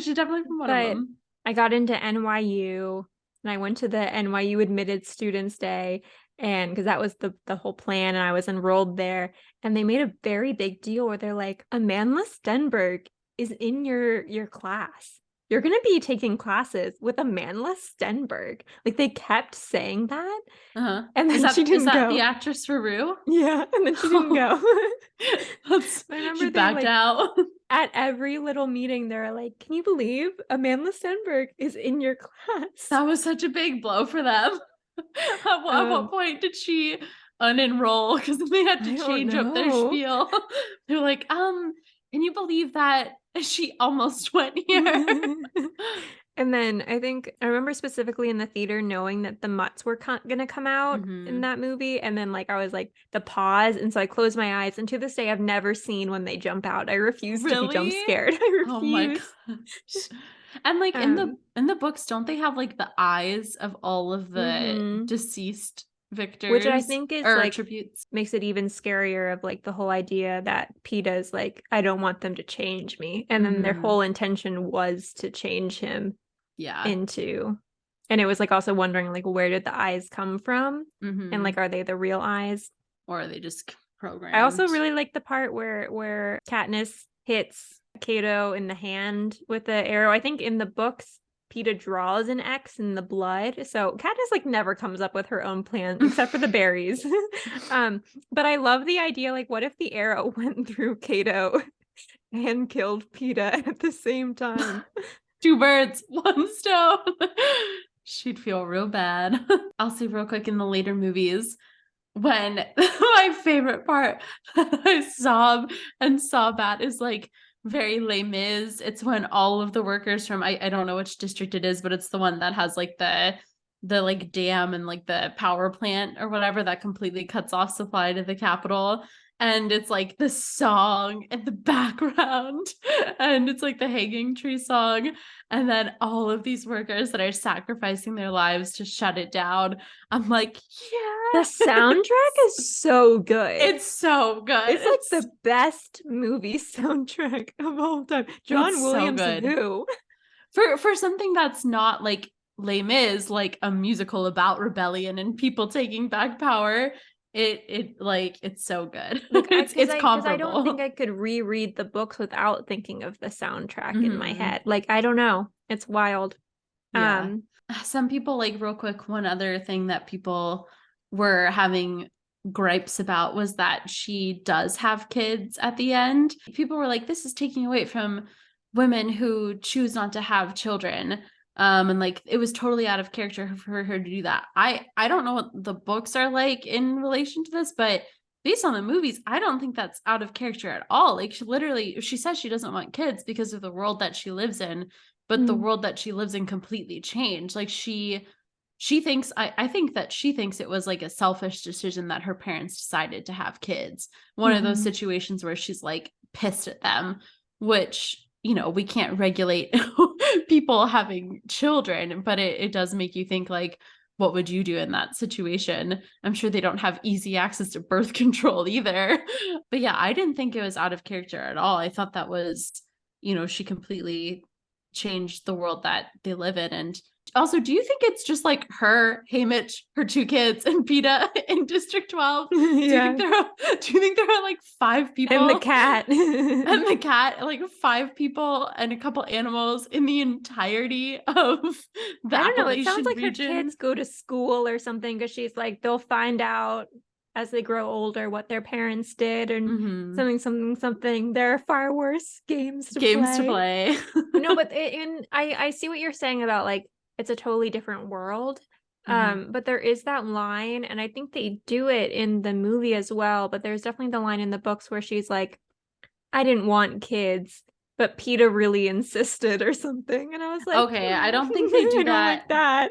She's definitely from one of them. I got into NYU, and I went to the NYU Admitted Students Day, and because that was the whole plan, and I was enrolled there, and they made a very big deal where they're like, Amandla Stenberg is in your class. You're going to be taking classes with Amandla Stenberg. Like, they kept saying that. And then she didn't go. Is that the actress for Rue? Yeah, and then she didn't go. I remember she backed out. At every little meeting, they're like, can you believe Amandla Stenberg is in your class? That was such a big blow for them. At what point did she unenroll? Because they had to change up their spiel. They're like, can you believe that she almost went here? And then I remember specifically in the theater knowing that the mutts were going to come out in that movie. And then I was like, the pause. And so I closed my eyes. And to this day, I've never seen when they jump out. I refuse to be jump scared. I refuse. Oh my gosh. And like in the books, don't they have like the eyes of all of the deceased victors? Which I think is like tributes, makes it even scarier of like the whole idea that Pita is like, I don't want them to change me. And then their whole intention was to change him. Into, and it was like also wondering like, where did the eyes come from? And like, are they the real eyes, or are they just programmed? I also really like the part where Katniss hits Cato in the hand with the arrow. I think in the books Peeta draws an X in the blood, so Katniss like never comes up with her own plan except for the berries. But I love the idea, like, what if the arrow went through Cato and killed Peeta at the same time? 2 birds, 1 stone. She'd feel real bad. I'll say real quick, in the later movies, when my favorite part I sob at is like very Les Mis. It's when all of the workers from I don't know which district it is, but it's the one that has like the like dam and like the power plant or whatever that completely cuts off supply to the capital. And it's like the song in the background, and it's like the hanging tree song. And then all of these workers that are sacrificing their lives to shut it down. I'm like, yeah. The soundtrack is so good. It's so good. It's like the best movie soundtrack of all time. John Williams, so who? For something that's not like Les Mis, like a musical about rebellion and people taking back power. It's so good. Like, it's comparable. I don't think I could reread the books without thinking of the soundtrack in my head. Like, I don't know. It's wild. Yeah. Some people, like, real quick, one other thing that people were having gripes about was that she does have kids at the end. People were like, this is taking away from women who choose not to have children. And like, it was totally out of character for her to do that. I don't know what the books are like in relation to this, but based on the movies, I don't think that's out of character at all. Like, she says she doesn't want kids because of the world that she lives in, but the world that she lives in completely changed. Like, she thinks, I think that she thinks it was like a selfish decision that her parents decided to have kids. One of those situations where she's like pissed at them, which, we can't regulate people having children, but it does make you think like, what would you do in that situation? I'm sure they don't have easy access to birth control either. But yeah, I didn't think it was out of character at all. I thought that was, she completely changed the world that they live in. And also, do you think it's just like her, Haymitch, her two kids, and Pita in District 12? Do you think there are like 5 people? And the cat. And the cat, like 5 people and a couple animals in the entirety of the I don't know. It Appalachian sounds like region. her kids go to school or something, because she's like, they'll find out as they grow older what their parents did, and something. There are far worse games to play. No, but I see what you're saying about like it's a totally different world. But there is that line, and I think they do it in the movie as well. But there's definitely the line in the books where she's like, I didn't want kids, but Peeta really insisted or something. And I was like, okay, I don't think they do I don't like that.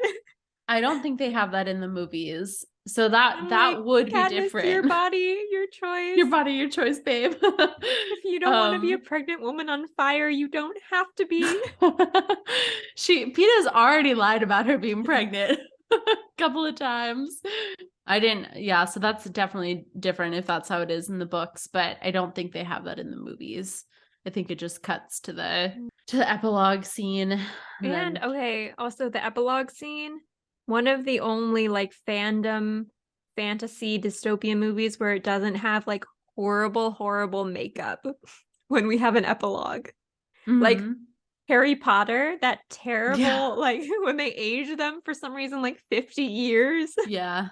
I don't think they have that in the movies. So that would be different. Your body, your choice. Your body, your choice, babe. If you don't want to be a pregnant woman on fire, you don't have to be. Peeta's already lied about her being pregnant a couple of times. So that's definitely different if that's how it is in the books, but I don't think they have that in the movies. I think it just cuts to the epilogue scene. And okay, also the epilogue scene, one of the only like fandom fantasy dystopian movies where it doesn't have like horrible makeup when we have an epilogue. Like Harry Potter, that terrible, like when they age them for some reason like 50 years. Yeah.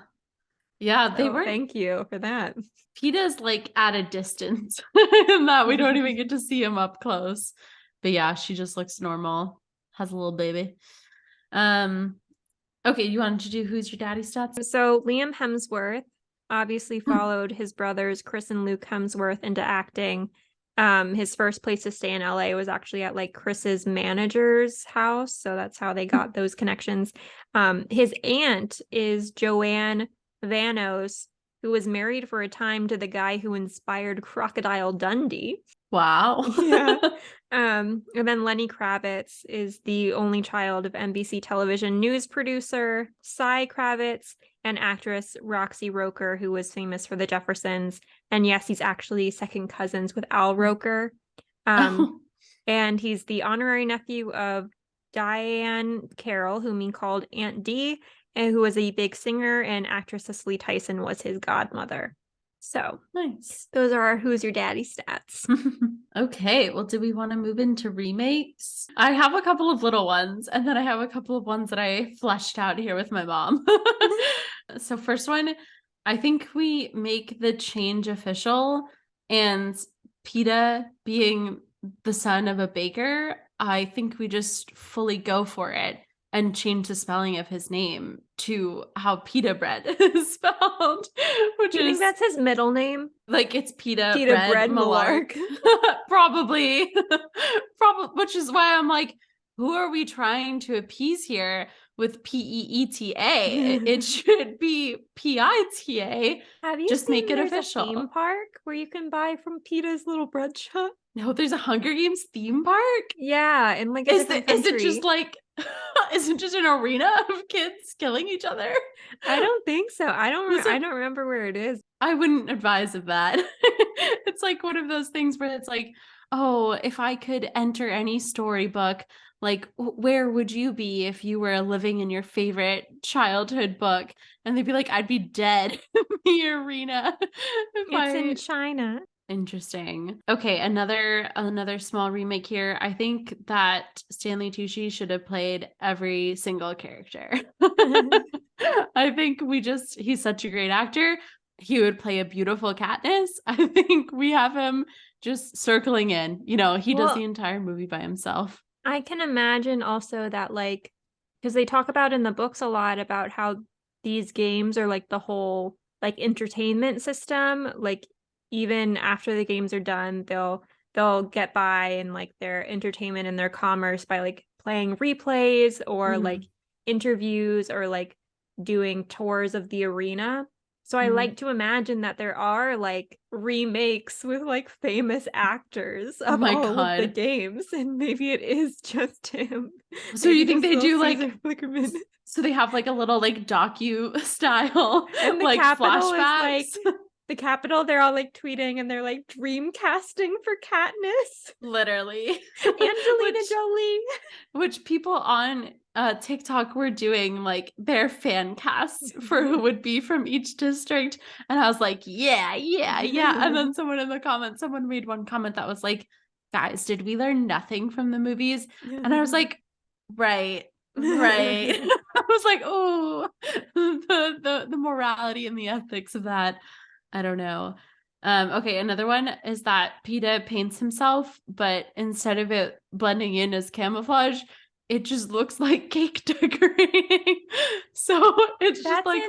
Yeah, they were. Thank you for that. Peeta's like at a distance in that we don't even get to see him up close. But yeah, she just looks normal. Has a little baby. Okay, you wanted to do Who's Your Daddy stats? So Liam Hemsworth obviously followed his brothers Chris and Luke Hemsworth into acting. His first place to stay in LA was actually at like Chris's manager's house, so that's how they got those connections. His aunt is Joanne Vanos, who was married for a time to the guy who inspired Crocodile Dundee. Wow. Yeah. And then Lenny Kravitz is the only child of NBC television news producer Cy Kravitz and actress Roxy Roker, who was famous for The Jeffersons. And yes, he's actually second cousins with Al Roker. And he's the honorary nephew of Diane Carroll, whom he called Aunt D, and who was a big singer, and actress Cicely Tyson was his godmother. So nice. Those are our Who's Your Daddy stats. Okay, well, do we want to move into remakes? I have a couple of little ones, and then I have a couple of ones that I fleshed out here with my mom. So first one, I think we make the change official, and Pita being the son of a baker, I think we just fully go for it and change the spelling of his name to how pita bread is spelled. Do you think that's his middle name? Like it's Pita bread Malark. Probably. Which is why I'm like, who are we trying to appease here with P-E-E-T-A? It should be P-I-T-A. Have you just seen make it there's official. A theme park where you can buy from Pita's little bread shop? No, there's a Hunger Games theme park? Yeah, and like is it just like is it just an arena of kids killing each other? I don't think so. I don't remember where it is. I wouldn't advise of that. It's like one of those things where it's like, oh, if I could enter any storybook, like where would you be if you were living in your favorite childhood book? And they'd be like, I'd be dead in the arena. In China. Interesting. Okay, another small remake here. I think that Stanley Tucci should have played every single character. I think he's such a great actor. He would play a beautiful Katniss. I think we have him just circling in. He does the entire movie by himself. I can imagine also that like, because they talk about in the books a lot about how these games are like the whole like entertainment system, like even after the games are done, they'll get by in like their entertainment and their commerce by like playing replays or like interviews or like doing tours of the arena. So I Mhm. like to imagine that there are like remakes with like famous actors Oh of my all of the God. games, and maybe it is just him. So Maybe you think just they little do Caesar like, Flickerman. so they have like a little like docu style, And the like Capitol is like flashbacks? the Capitol, they're all like tweeting and they're like dream casting for Katniss. Literally. Angelina Which Jolie. which people on TikTok were doing like their fan casts for who would be from each district. And I was like, yeah, yeah, yeah. And then someone made one comment that was like, guys, did we learn nothing from the movies? And I was like, right, right. I was like, oh, the morality and the ethics of that. I don't know. Okay, another one is that Peeta paints himself, but instead of it blending in as camouflage, it just looks like cake decorating. So it's just like,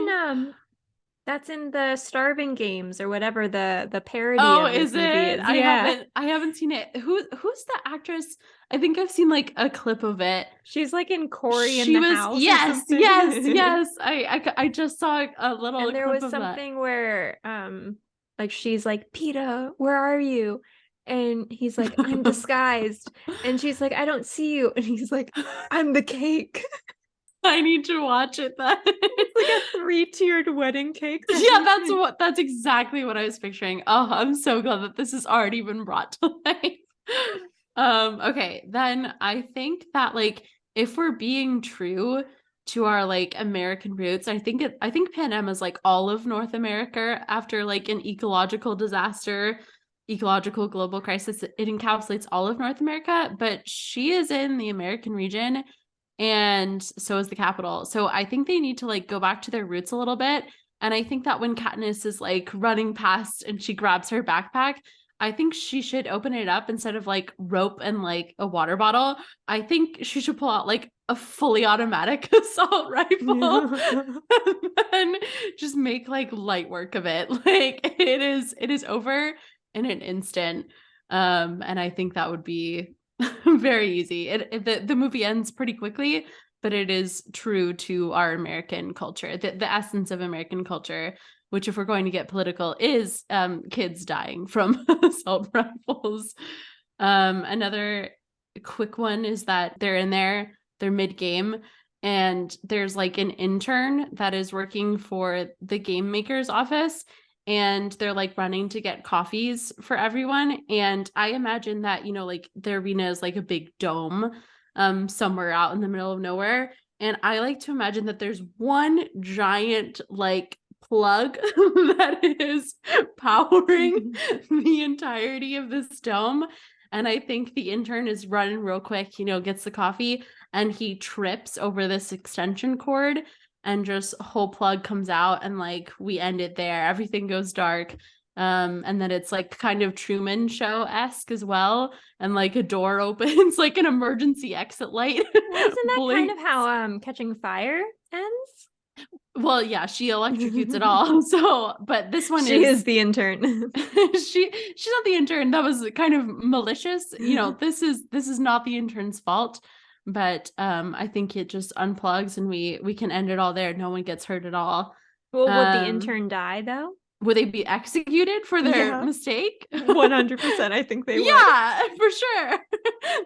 That's in the Starving Games or whatever the parody oh, of this is movie it? is. Yeah. I haven't seen it. Who's the actress? I think I've seen like a clip of it. She's like in Corey in She the was, House or yes, something. yes, yes. I just saw a little And there clip was of that. something where like she's like, Peeta, where are you? And he's like, I'm disguised. And she's like, I don't see you. And he's like, I'm the cake. I need to watch it then. It's like a 3-tiered wedding cake. Yeah, that's exactly what I was picturing. Oh, I'm so glad that this has already been brought to life. Okay, then I think that like if we're being true to our like American roots, I think Pan is like all of North America after like an ecological disaster, ecological global crisis. It encapsulates all of North America, but she is in the American region and so is the capital. So I think they need to like go back to their roots a little bit. And I think that when Katniss is like running past and she grabs her backpack, I think she should open it up instead of like rope and like a water bottle. I think she should pull out like a fully automatic assault rifle and just make like light work of it. Like it is over in an instant. And I think that would be very easy. The movie ends pretty quickly, but it is true to our American culture, the essence of American culture, which if we're going to get political is kids dying from assault rifles. Another quick one is that they're mid-game and there's like an intern that is working for the game maker's office and they're like running to get coffees for everyone. And I imagine that, you know, like the arena is like a big dome somewhere out in the middle of nowhere. And I like to imagine that there's one giant like plug that is powering the entirety of this dome. And I think the intern is running real quick, you know, gets the coffee and he trips over this extension cord and just whole plug comes out and like we end it there. Everything goes dark. And then it's like kind of Truman Show-esque as well. And like a door opens, like an emergency exit light. Well, isn't that kind of blinks. how Catching Fire ends? Well, yeah, she electrocutes it all. So, but this one She is the intern. she's not the intern. That was kind of malicious. You know, this is not the intern's fault. But I think it just unplugs and we can end it all there. No one gets hurt at all. Well, would the intern die though? Would they be executed for their mistake? 100%, I think they would. Yeah, for sure.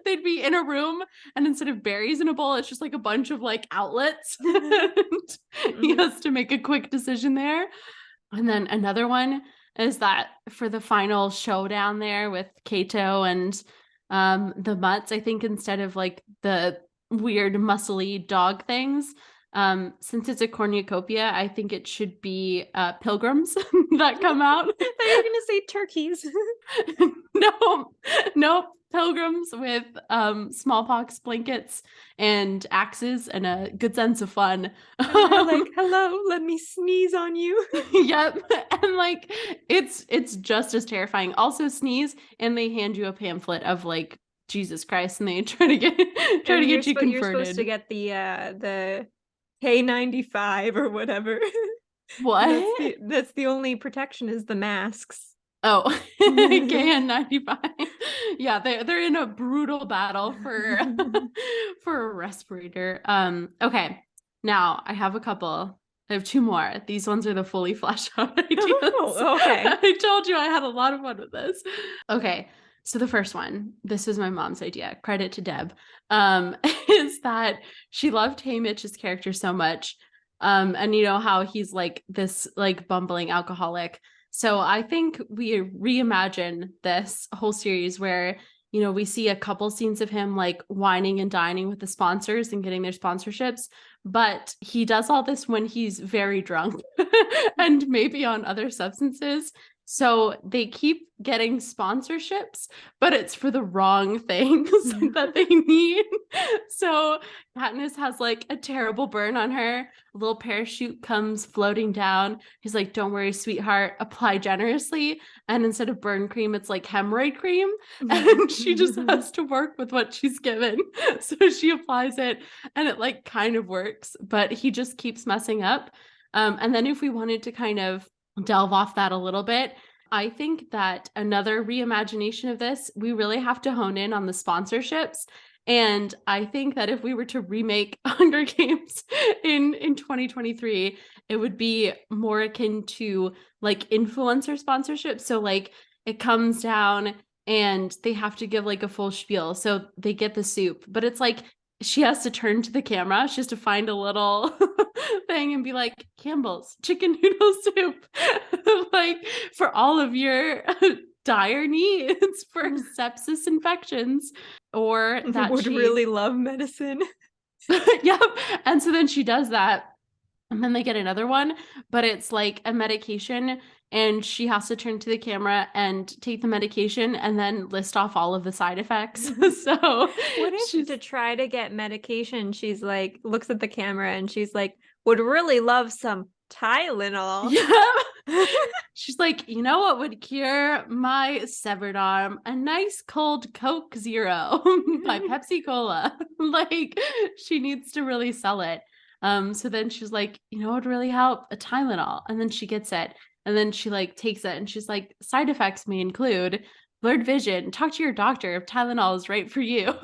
They'd be in a room and instead of berries in a bowl, it's just like a bunch of like outlets. He has to make a quick decision there. And then another one is that for the final showdown there with Kato and the mutts, I think instead of like the weird muscly dog things, since it's a cornucopia, I think it should be pilgrims that come out. I thought you were gonna say turkeys. Nope. Pilgrims with smallpox blankets and axes and a good sense of fun. And they're like, hello, let me sneeze on you. Yep. And like it's just as terrifying. Also sneeze and they hand you a pamphlet of like Jesus Christ and they try to get you converted. You're supposed to get the K95 or whatever. What? That's the only protection is the masks. Oh, KN95. Yeah, they're in a brutal battle for for a respirator. Okay. Now I have a couple I have two more. These ones are the fully fleshed out ideas. Oh, okay. I told you I had a lot of fun with this. Okay. So the first one, this was my mom's idea. Credit to Deb. Is that she loved Haymitch's character so much. And you know how he's like this like bumbling alcoholic. So I think we reimagine this whole series where, you know, we see a couple scenes of him like whining and dining with the sponsors and getting their sponsorships, but he does all this when he's very drunk and maybe on other substances. So they keep getting sponsorships, but it's for the wrong things that they need. So Katniss has like a terrible burn on her. A little parachute comes floating down. He's like, "Don't worry, sweetheart, apply generously." And instead of burn cream, it's like hemorrhoid cream. And she just has to work with what she's given. So she applies it and it like kind of works, but he just keeps messing up. And then if we wanted to kind of delve off that a little bit, I think that another reimagination of this, we really have to hone in on the sponsorships. And I think that if we were to remake Hunger Games in 2023, it would be more akin to like influencer sponsorship. So like it comes down and they have to give like a full spiel. So they get the soup, but it's like she has to turn to the camera. She has to find a little thing and be like, "Campbell's chicken noodle soup," like for all of your dire needs for sepsis infections, or that would really love medicine. Yep. And so then she does that. And then they get another one, but it's like a medication, and she has to turn to the camera and take the medication and then list off all of the side effects. So what if to try to get medication, she's like, looks at the camera and she's like, "Would really love some Tylenol." Yeah. She's like, "You know what would cure my severed arm? A nice cold Coke Zero by Pepsi Cola." Like she needs to really sell it. So then she's like, "You know what would really help? A Tylenol." And then she gets it. And then she like takes it and she's like, "Side effects may include blurred vision. Talk to your doctor if Tylenol is right for you."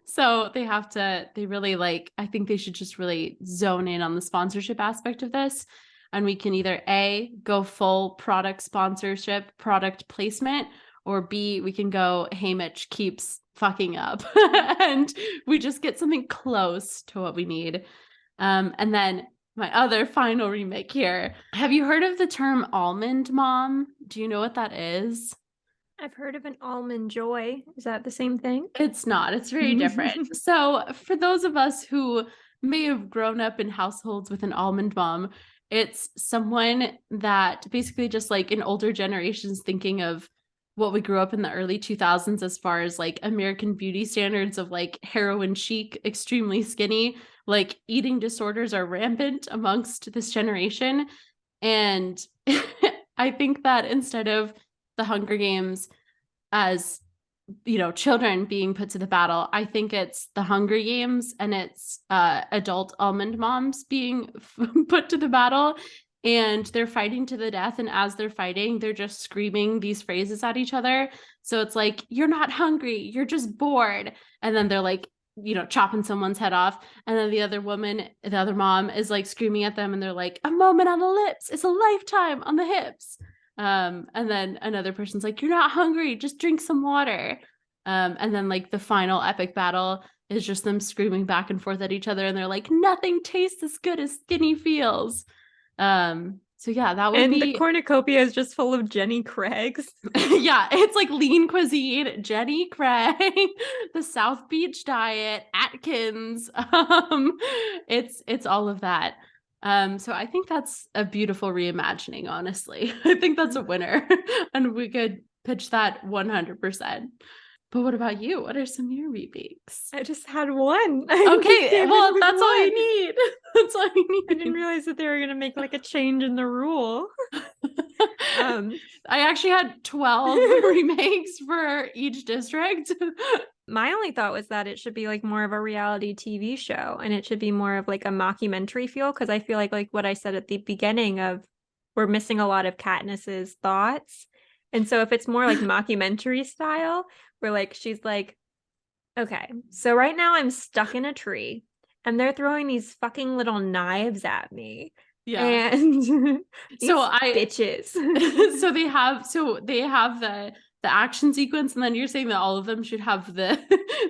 So they really like, I think they should just really zone in on the sponsorship aspect of this. And we can either A, go full product sponsorship, product placement, or B, we can go Haymitch keeps fucking up and we just get something close to what we need. And then my other final remake here. Have you heard of the term almond mom? Do you know what that is? I've heard of an almond joy. Is that the same thing? It's not. It's very different. So for those of us who may have grown up in households with an almond mom, it's someone that basically just like in older generations thinking of what we grew up in the early 2000s as far as like American beauty standards of like heroin chic, extremely skinny, like eating disorders are rampant amongst this generation. And I think that instead of the Hunger Games as, you know, children being put to the battle, I think it's the Hunger Games and it's adult almond moms being put to the battle, and they're fighting to the death. And as they're fighting, they're just screaming these phrases at each other. So it's like, "You're not hungry, you're just bored." And then they're like, you know, chopping someone's head off. And then the other mom is like screaming at them and they're like, "A moment on the lips is a lifetime on the hips." And then another person's like, "You're not hungry, just drink some water." And then like the final epic battle is just them screaming back and forth at each other. And they're like, "Nothing tastes as good as skinny feels." So yeah, that would and be the cornucopia is just full of Jenny Craigs. yeah, it's like lean cuisine, Jenny Craig, the South Beach diet, Atkins. It's all of that. So I think that's a beautiful reimagining, honestly. I think that's a winner. And we could pitch that 100%. But what about you? What are some of your remakes? I just had one. Okay, well, that's all you need. That's all you need. I didn't realize that they were gonna make like a change in the rule. I actually had 12 remakes for each district. My only thought was that it should be like more of a reality TV show, and it should be more of like a mockumentary feel, because I feel like what I said at the beginning of we're missing a lot of Katniss's thoughts. And so if it's more like mockumentary style, where like she's like, "Okay, so right now I'm stuck in a tree and they're throwing these fucking little knives at me. Yeah. And So bitches. so they have the action sequence, and then you're saying that all of them should have the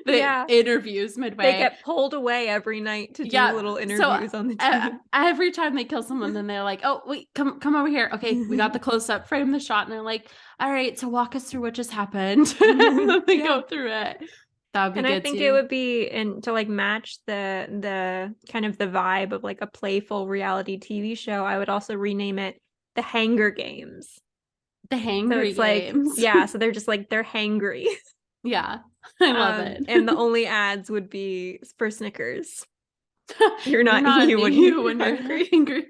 Yeah. interviews midway. They get pulled away every night to do little interviews on the team. Every time they kill someone, then they're like, "Oh, wait, come over here. Okay, we got the close up, frame the shot," and they're like, "All right, so walk us through what just happened." They go through it. That would be good. I think it would be, and to like match the kind of the vibe of like a playful reality TV show, I would also rename it the Hanger Games. The Hangry Games. Like, yeah, so they're just like, they're hangry. Yeah, I love it. And the only ads would be for Snickers. You're not you when you're hungry.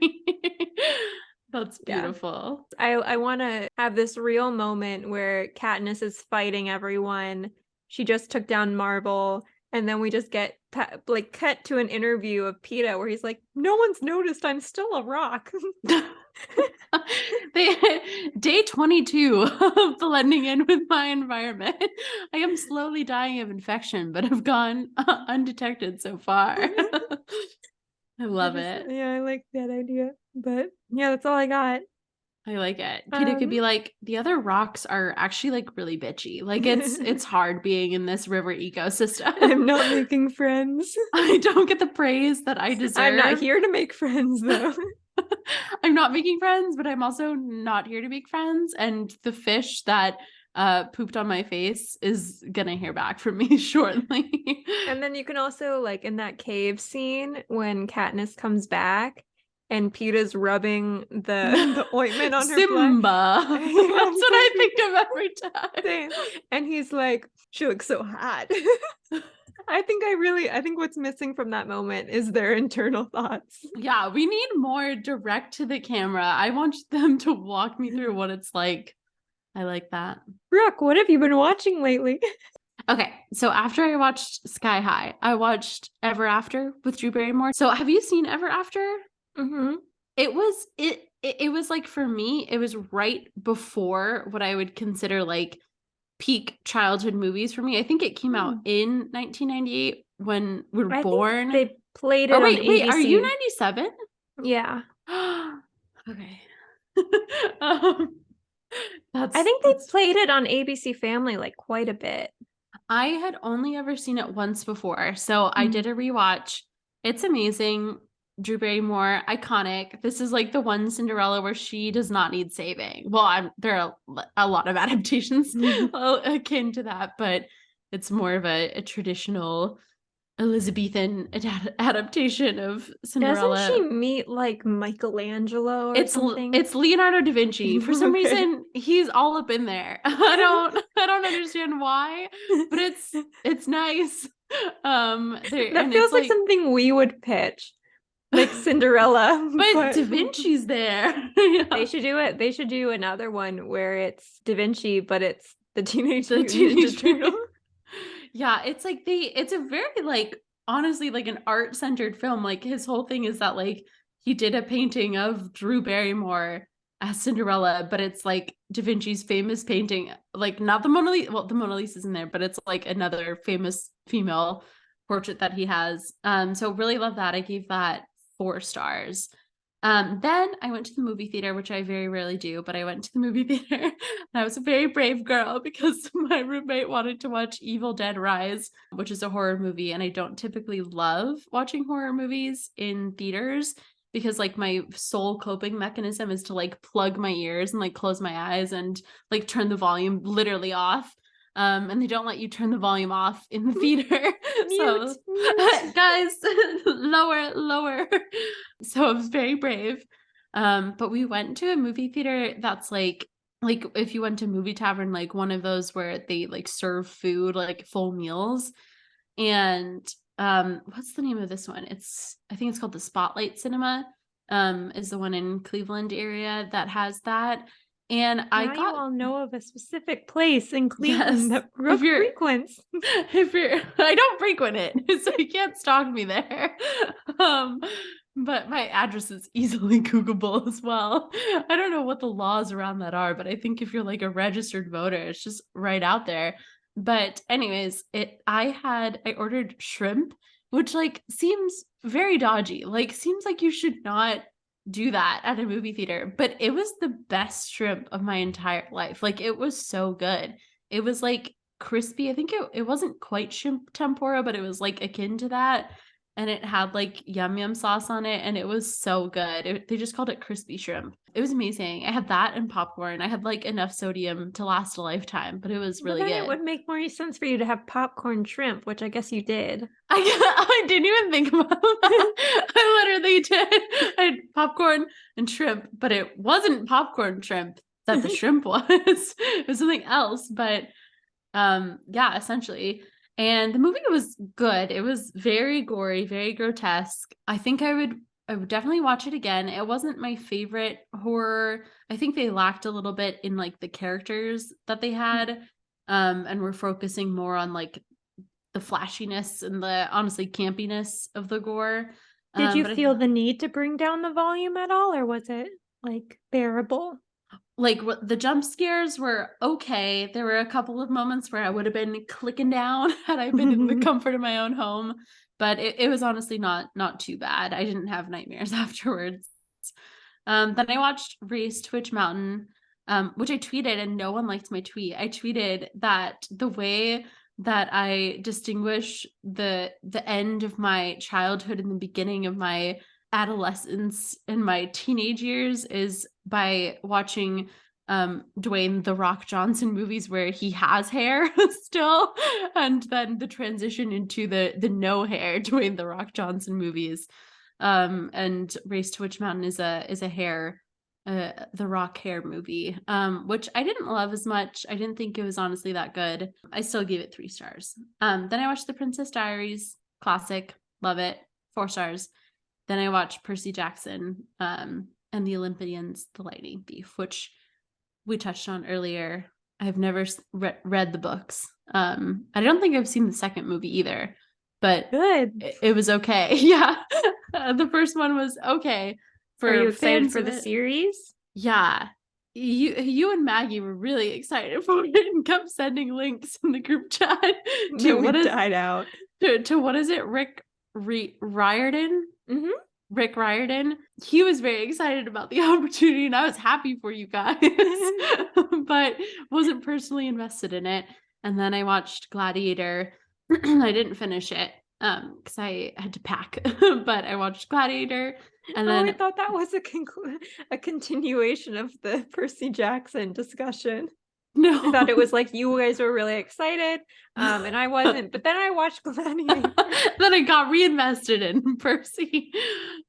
That's beautiful. Yeah. I want to have this real moment where Katniss is fighting everyone. She just took down Marble, and then we just get like cut to an interview of Pita where he's like, "No one's noticed. I'm still a rock." Day 22 of blending in with my environment. I am slowly dying of infection, but have gone undetected so far. I love it. Yeah, I like that idea. But yeah, that's all I got. I like it. Pita could be like, the other rocks are actually like really bitchy. Like it's hard being in this river ecosystem. I'm not making friends. I don't get the praise that I deserve. I'm not here to make friends though. I'm not making friends, but I'm also not here to make friends. And the fish that pooped on my face is gonna hear back from me shortly. And then you can also, like, in that cave scene when Katniss comes back and Peta's rubbing the ointment on her Simba. blood. That's what I think of every time. And he's like, "She looks so hot." I think what's missing from that moment is their internal thoughts. Yeah, we need more direct to the camera. I want them to walk me through what it's like. I like that. Brooke, what have you been watching lately? Okay, so after I watched Sky High, I watched Ever After with Drew Barrymore. So have you seen Ever After? Mm-hmm. It was like, for me, it was right before what I would consider like peak childhood movies for me. I think it came out in 1998 when we were born. They played it. Wait, are you 97? Yeah. Okay. I think they played it on ABC Family like quite a bit. I had only ever seen it once before, so I did a rewatch. It's amazing. Drew Barrymore, iconic. This is like the one Cinderella where she does not need saving. Well, there are a lot of adaptations akin to that, but it's more of a traditional Elizabethan adaptation of Cinderella. Doesn't she meet like Michelangelo or something? It's Leonardo da Vinci. For some reason, he's all up in there. I don't understand why, but it's nice. That feels like something we would pitch. Like Cinderella. But Da Vinci's there. They should do it. They should do another one where it's Da Vinci, but it's the Teenage Ninja Turtle. Yeah, it's like it's a very like, honestly, like an art-centered film. Like his whole thing is that like he did a painting of Drew Barrymore as Cinderella, but it's like Da Vinci's famous painting, like not the Mona Lisa. Well, the Mona Lisa's in there, but it's like another famous female portrait that he has. So really love that. I gave that 4 stars. Then I went to the movie theater, which I very rarely do, but I went to the movie theater and I was a very brave girl because my roommate wanted to watch Evil Dead Rise, which is a horror movie. And I don't typically love watching horror movies in theaters because like my sole coping mechanism is to like plug my ears and like close my eyes and like turn the volume literally off. And they don't let you turn the volume off in the theater. So guys, lower. So I was very brave. But we went to a movie theater that's like if you went to Movie Tavern, like one of those where they like serve food, like full meals. And what's the name of this one? I think it's called the Spotlight Cinema, is the one in Cleveland area that has that. And you all know of a specific place in Cleveland that Brooke frequents. I don't frequent it, so you can't stalk me there. But my address is easily Googleable as well. I don't know what the laws around that are, but I think if you're like a registered voter, it's just right out there. But anyways, I ordered shrimp which like seems very dodgy. Like seems like you should not do that at a movie theater, but it was the best shrimp of my entire life. Like it was so good. It was like crispy. I think it wasn't quite shrimp tempura, but it was like akin to that. And it had like yum yum sauce on it, and it was so good. They just called it crispy shrimp. It was amazing. I had that and popcorn. I had like enough sodium to last a lifetime, but it was Well, really then good. it would make more sense for you to have popcorn shrimp, which I guess you did. I didn't even think about that. I literally did. I had popcorn and shrimp, but it wasn't popcorn shrimp that the shrimp was. It was something else, but yeah, essentially. And the movie was good. It was very gory, very grotesque. I think I would definitely watch it again. It wasn't my favorite horror. I think they lacked a little bit in like the characters that they had. And were focusing more on like the flashiness and the honestly campiness of the gore. Did you But feel the need to bring down the volume at all, or was it like bearable? like the jump scares were okay. There were a couple of moments where I would have been clicking down had I been in the comfort of my own home, but it was honestly not too bad. I didn't have nightmares afterwards. Then I watched Rees to Witch Mountain, which I tweeted, and no one liked my tweet. I tweeted that the way that I distinguish the end of my childhood and the beginning of my adolescence and my teenage years is by watching Dwayne the Rock Johnson movies where he has hair still, and then the transition into the no hair Dwayne the Rock Johnson movies. And Race to Witch Mountain is a hair the Rock hair movie, which I didn't love as much. I didn't think it was honestly that good. I still gave it 3 stars. Then I watched The Princess Diaries, classic, love it, 4 stars. Then I watched Percy Jackson and the Olympians, The Lightning Thief, which we touched on earlier. I've never read the books. I don't think I've seen the second movie either, but Good. it was okay. Yeah, the first one was okay. Are you excited for the series? Yeah. You and Maggie were really excited for it and kept sending links in the group chat to what is died out. To what is it? Riordan? Mm-hmm. Rick Riordan. He was very excited about the opportunity, and I was happy for you guys, but wasn't personally invested in it. And then I watched Gladiator. I didn't finish it because I had to pack, but I watched Gladiator. And then I thought that was a continuation of the Percy Jackson discussion. No, I thought it was like you guys were really excited, and I wasn't. But then I watched Gladiator. Then I got reinvested in Percy.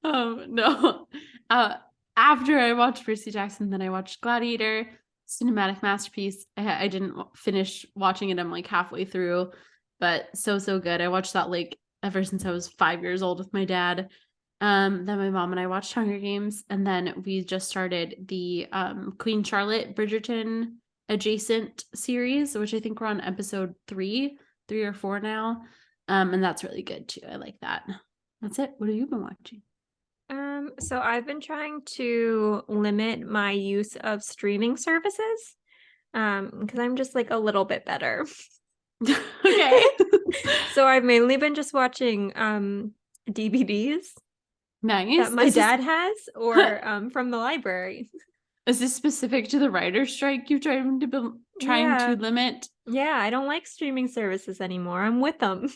No. After I watched Percy Jackson, then I watched Gladiator, cinematic masterpiece. I didn't finish watching it. I'm like halfway through, but so good. I watched that like ever since I was 5 years old with my dad. Then my mom and I watched Hunger Games, and then we just started the Queen Charlotte Bridgerton adjacent series, which I think we're on episode 3 or 4 now. And that's really good too. I like that. That's it. What have you been watching? So I've been trying to limit my use of streaming services, because I'm just like a little bit better. Okay. So I've mainly been just watching DVDs Nice. that my dad has, or from the library. Is this specific to the writer's strike you've trying to limit? Yeah, I don't like streaming services anymore. I'm with them.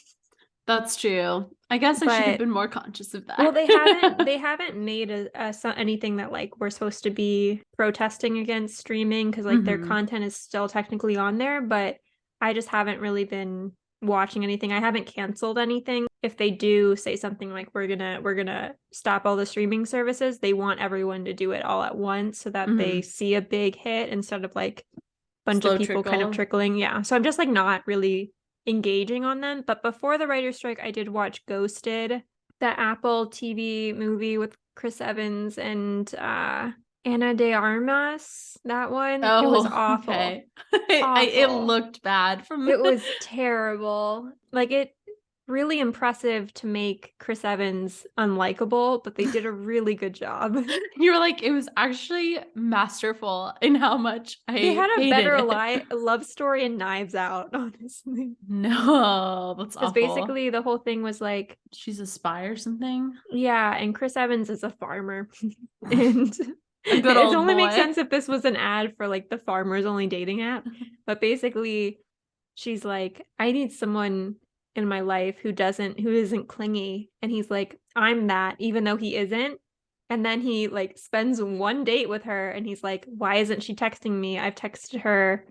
That's true. I guess I should have been more conscious of that. Well, they haven't made anything that like we're supposed to be protesting against streaming, because like their content is still technically on there, but I just haven't really been watching anything. I haven't canceled anything. If they do say something like we're gonna stop all the streaming services, they want everyone to do it all at once so that they see a big hit instead of like a bunch of people kind of trickling. Yeah. So I'm just like not really engaging on them. But before the writer's strike, I did watch Ghosted, the Apple TV movie with Chris Evans and Ana de Armas. That one. It was awful. Okay. It looked bad from It was terrible. Like really impressive to make Chris Evans unlikable, but they did a really good job. You were like, it was actually masterful in how much They I had a hated better it. love story in Knives Out, honestly. No, that's Because awful. basically the whole thing was like, She's a spy or something. yeah, and Chris Evans is a farmer. And A good it old only makes boy. sense if this was an ad for like the farmers only dating app. But basically, she's like, I need someone in my life who isn't clingy. And he's like, I'm that, even though he isn't. And then he like spends one date with her and he's like, why isn't she texting me? I've texted her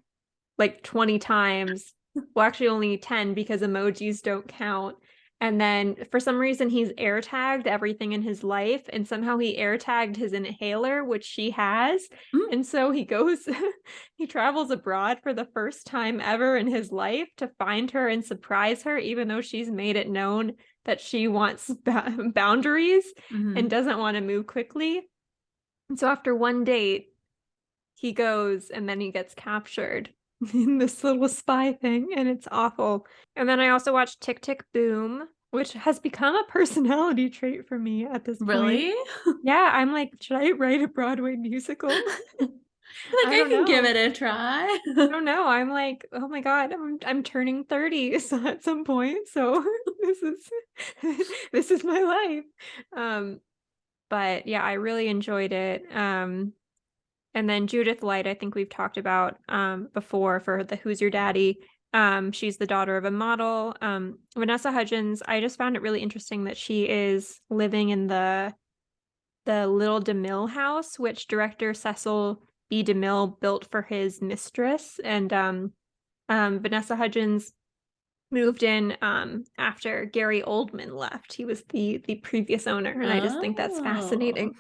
like 20 times. Well, actually only 10 because emojis don't count. And then for some reason he's air tagged everything in his life, and somehow he air tagged his inhaler, which she has. Mm. And so he goes, he travels abroad for the first time ever in his life to find her and surprise her, even though she's made it known that she wants boundaries and Mhm. doesn't want to move quickly. And so after one date, he goes and then he gets captured in this little spy thing, and it's awful. And then I also watched Tick Tick Boom, which has become a personality trait for me at this point. Really? Yeah, I'm like, should I write a Broadway musical? Like, I I don't can give know. it a try. I don't know. I'm like, oh my God, I'm turning 30 so at some point. So this is this is my life. But yeah, I really enjoyed it. And then Judith Light, I think we've talked about before for the Who's Your Daddy. She's the daughter of a model. Vanessa Hudgens, I just found it really interesting that she is living in the Little DeMille house, which director Cecil B. DeMille built for his mistress. And Vanessa Hudgens moved in after Gary Oldman left. He was the previous owner, and I just think that's Oh. fascinating.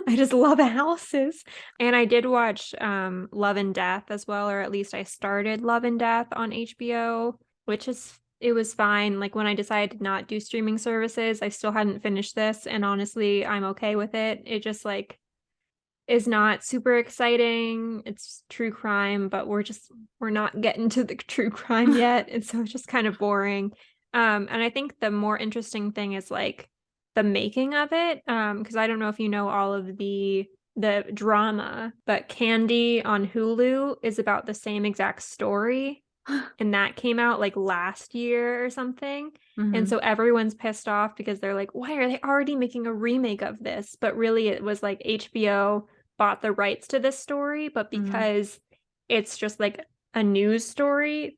I just love houses. And I did watch Love and Death as well, or at least I started Love and Death on HBO, which is it was fine. Like when I decided to not do streaming services, I still hadn't finished this, and honestly, I'm okay with it. It just like is not super exciting. It's true crime, but we're not getting to the true crime yet, and so it's just kind of boring. And I think the more interesting thing is like the making of it, because I don't know if you know all of the drama, but Candy on Hulu is about the same exact story, and that came out like last year or something. And so Mhm. everyone's pissed off because they're like, why are they already making a remake of this? But really, it was like HBO bought the rights to this story, but Mhm. because it's just like a news story,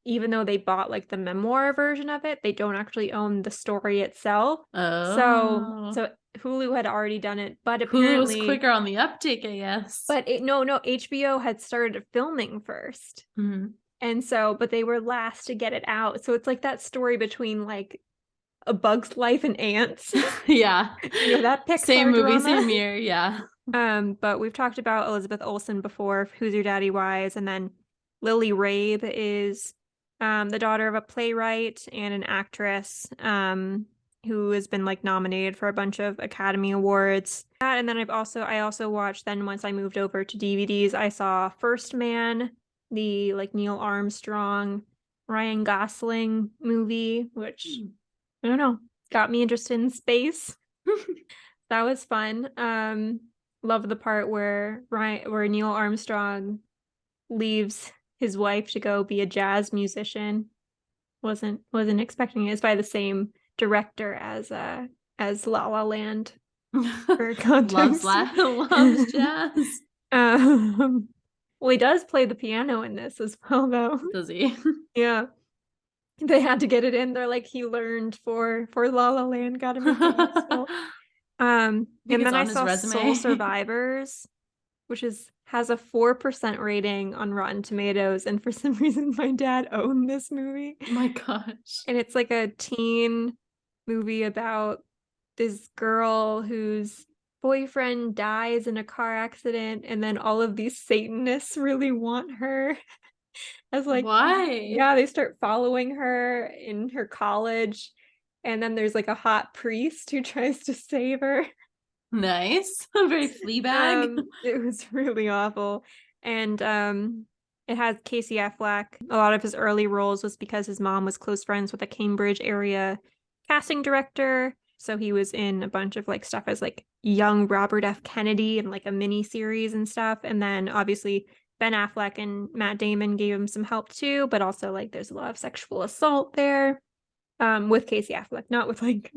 even though they bought like the memoir version of it, they don't actually own the story itself. So, Oh. so Hulu had already done it, but Hulu was apparently, quicker on the uptake, I guess. but no, HBO had started filming first. Mhm. And so, but they were last to get it out. So it's like that story between like A Bug's Life and Ants. Yeah. That Same Pixar movie, drama. same year. Yeah. But we've talked about Elizabeth Olsen before, Who's Your Daddy Wise, and then Lily Rabe is the daughter of a playwright and an actress who has been like nominated for a bunch of Academy Awards. And then I also watched then once I moved over to DVDs, I saw First Man, the like Neil Armstrong, Ryan Gosling movie, which I don't know, got me interested in space. That was fun. Love the part where Neil Armstrong leaves his wife to go be a jazz musician. Wasn't expecting it. It's by the same director as La La Land for context. Loves jazz. Well, he does play the piano in this as well, though. Does he? Yeah, they had to get it in. They're like he learned for La La Land, got to make it useful. Think And it's then I on his saw Soul resume. Survivors, which has a 4% rating on Rotten Tomatoes, and for some reason my dad owned this movie. My gosh. And it's like a teen movie about this girl whose boyfriend dies in a car accident, and then all of these Satanists really want her as like, Why? yeah, they start following her in her college, and then there's like a hot priest who tries to save her. Nice. Very Fleabag. It was really awful. And It has Casey Affleck. A lot of his early roles was because his mom was close friends with a Cambridge area casting director. So he was in a bunch of like stuff as like young Robert F. Kennedy and like a mini series and stuff. And then obviously Ben Affleck and Matt Damon gave him some help too, but also like there's a lot of sexual assault there. With Casey Affleck, not with like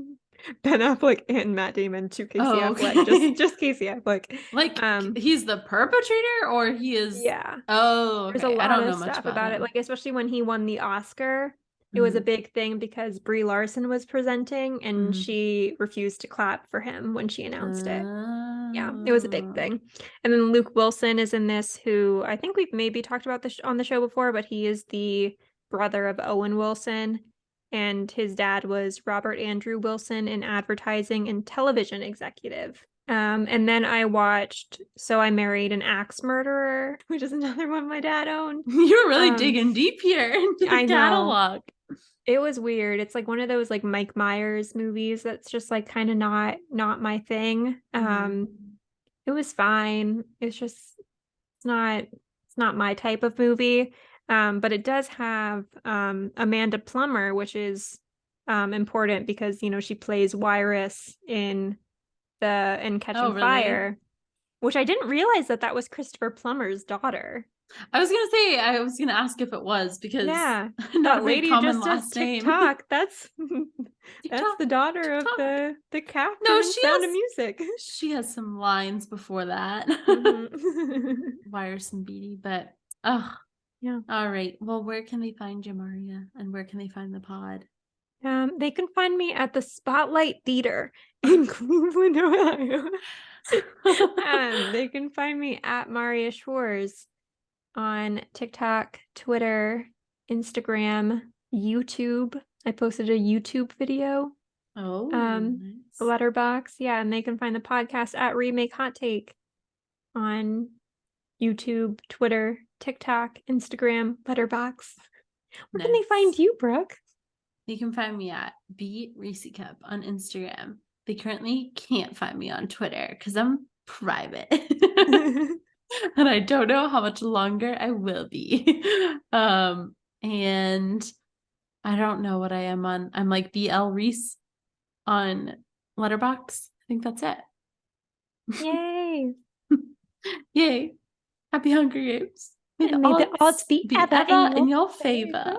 Ben Affleck and Matt Damon to Casey Affleck, okay. just Casey Affleck. Like he's the perpetrator, or he is? Yeah. Oh, There's a okay. I lot don't of know much stuff about about it, him. like especially when he won the Oscar. It was a big thing because Brie Larson was presenting and she refused to clap for him when she announced it. Yeah, it was a big thing. And then Luke Wilson is in this, who I think we've maybe talked about this on the show before, but he is the brother of Owen Wilson. And his dad was Robert Andrew Wilson, an advertising and television executive. And then I watched So I Married an Axe Murderer, which is another one my dad owned. You're really digging deep here into the catalog. It was weird. It's like one of those like Mike Myers movies that's just like kind of not my thing. It was fine. It's not my type of movie. But it does have Amanda Plummer, which is important because she plays Wiress in Catching really? Fire, which I didn't realize that was Christopher Plummer's daughter. I was gonna ask if it was, because Yeah, not that a very lady common just does last name. TikTok. That's TikTok, the daughter TikTok. of the captain No, in she Sound has of Music. She has some lines before that. Wires and Beatty, but yeah. All right. Well, where can they find you, Marriya, and where can they find the pod? They can find me at the Spotlight Theater in Cleveland, Ohio. They can find me at Marriyaschwarz on TikTok, Twitter, Instagram, YouTube. I posted a YouTube video. Oh, nice. Letterboxd. Yeah, and they can find the podcast at Remake Hot Take on YouTube, Twitter, TikTok, Instagram, Letterboxd. Where can they find you, Brooke? They can find me at blrees on Instagram. They currently can't find me on Twitter because I'm private. And I don't know how much longer I will be. And I don't know what I am on. I'm like blrees on Letterboxd. I think that's it. Yay. Yay. Happy Hunger Games. May the odds be ever in your favor.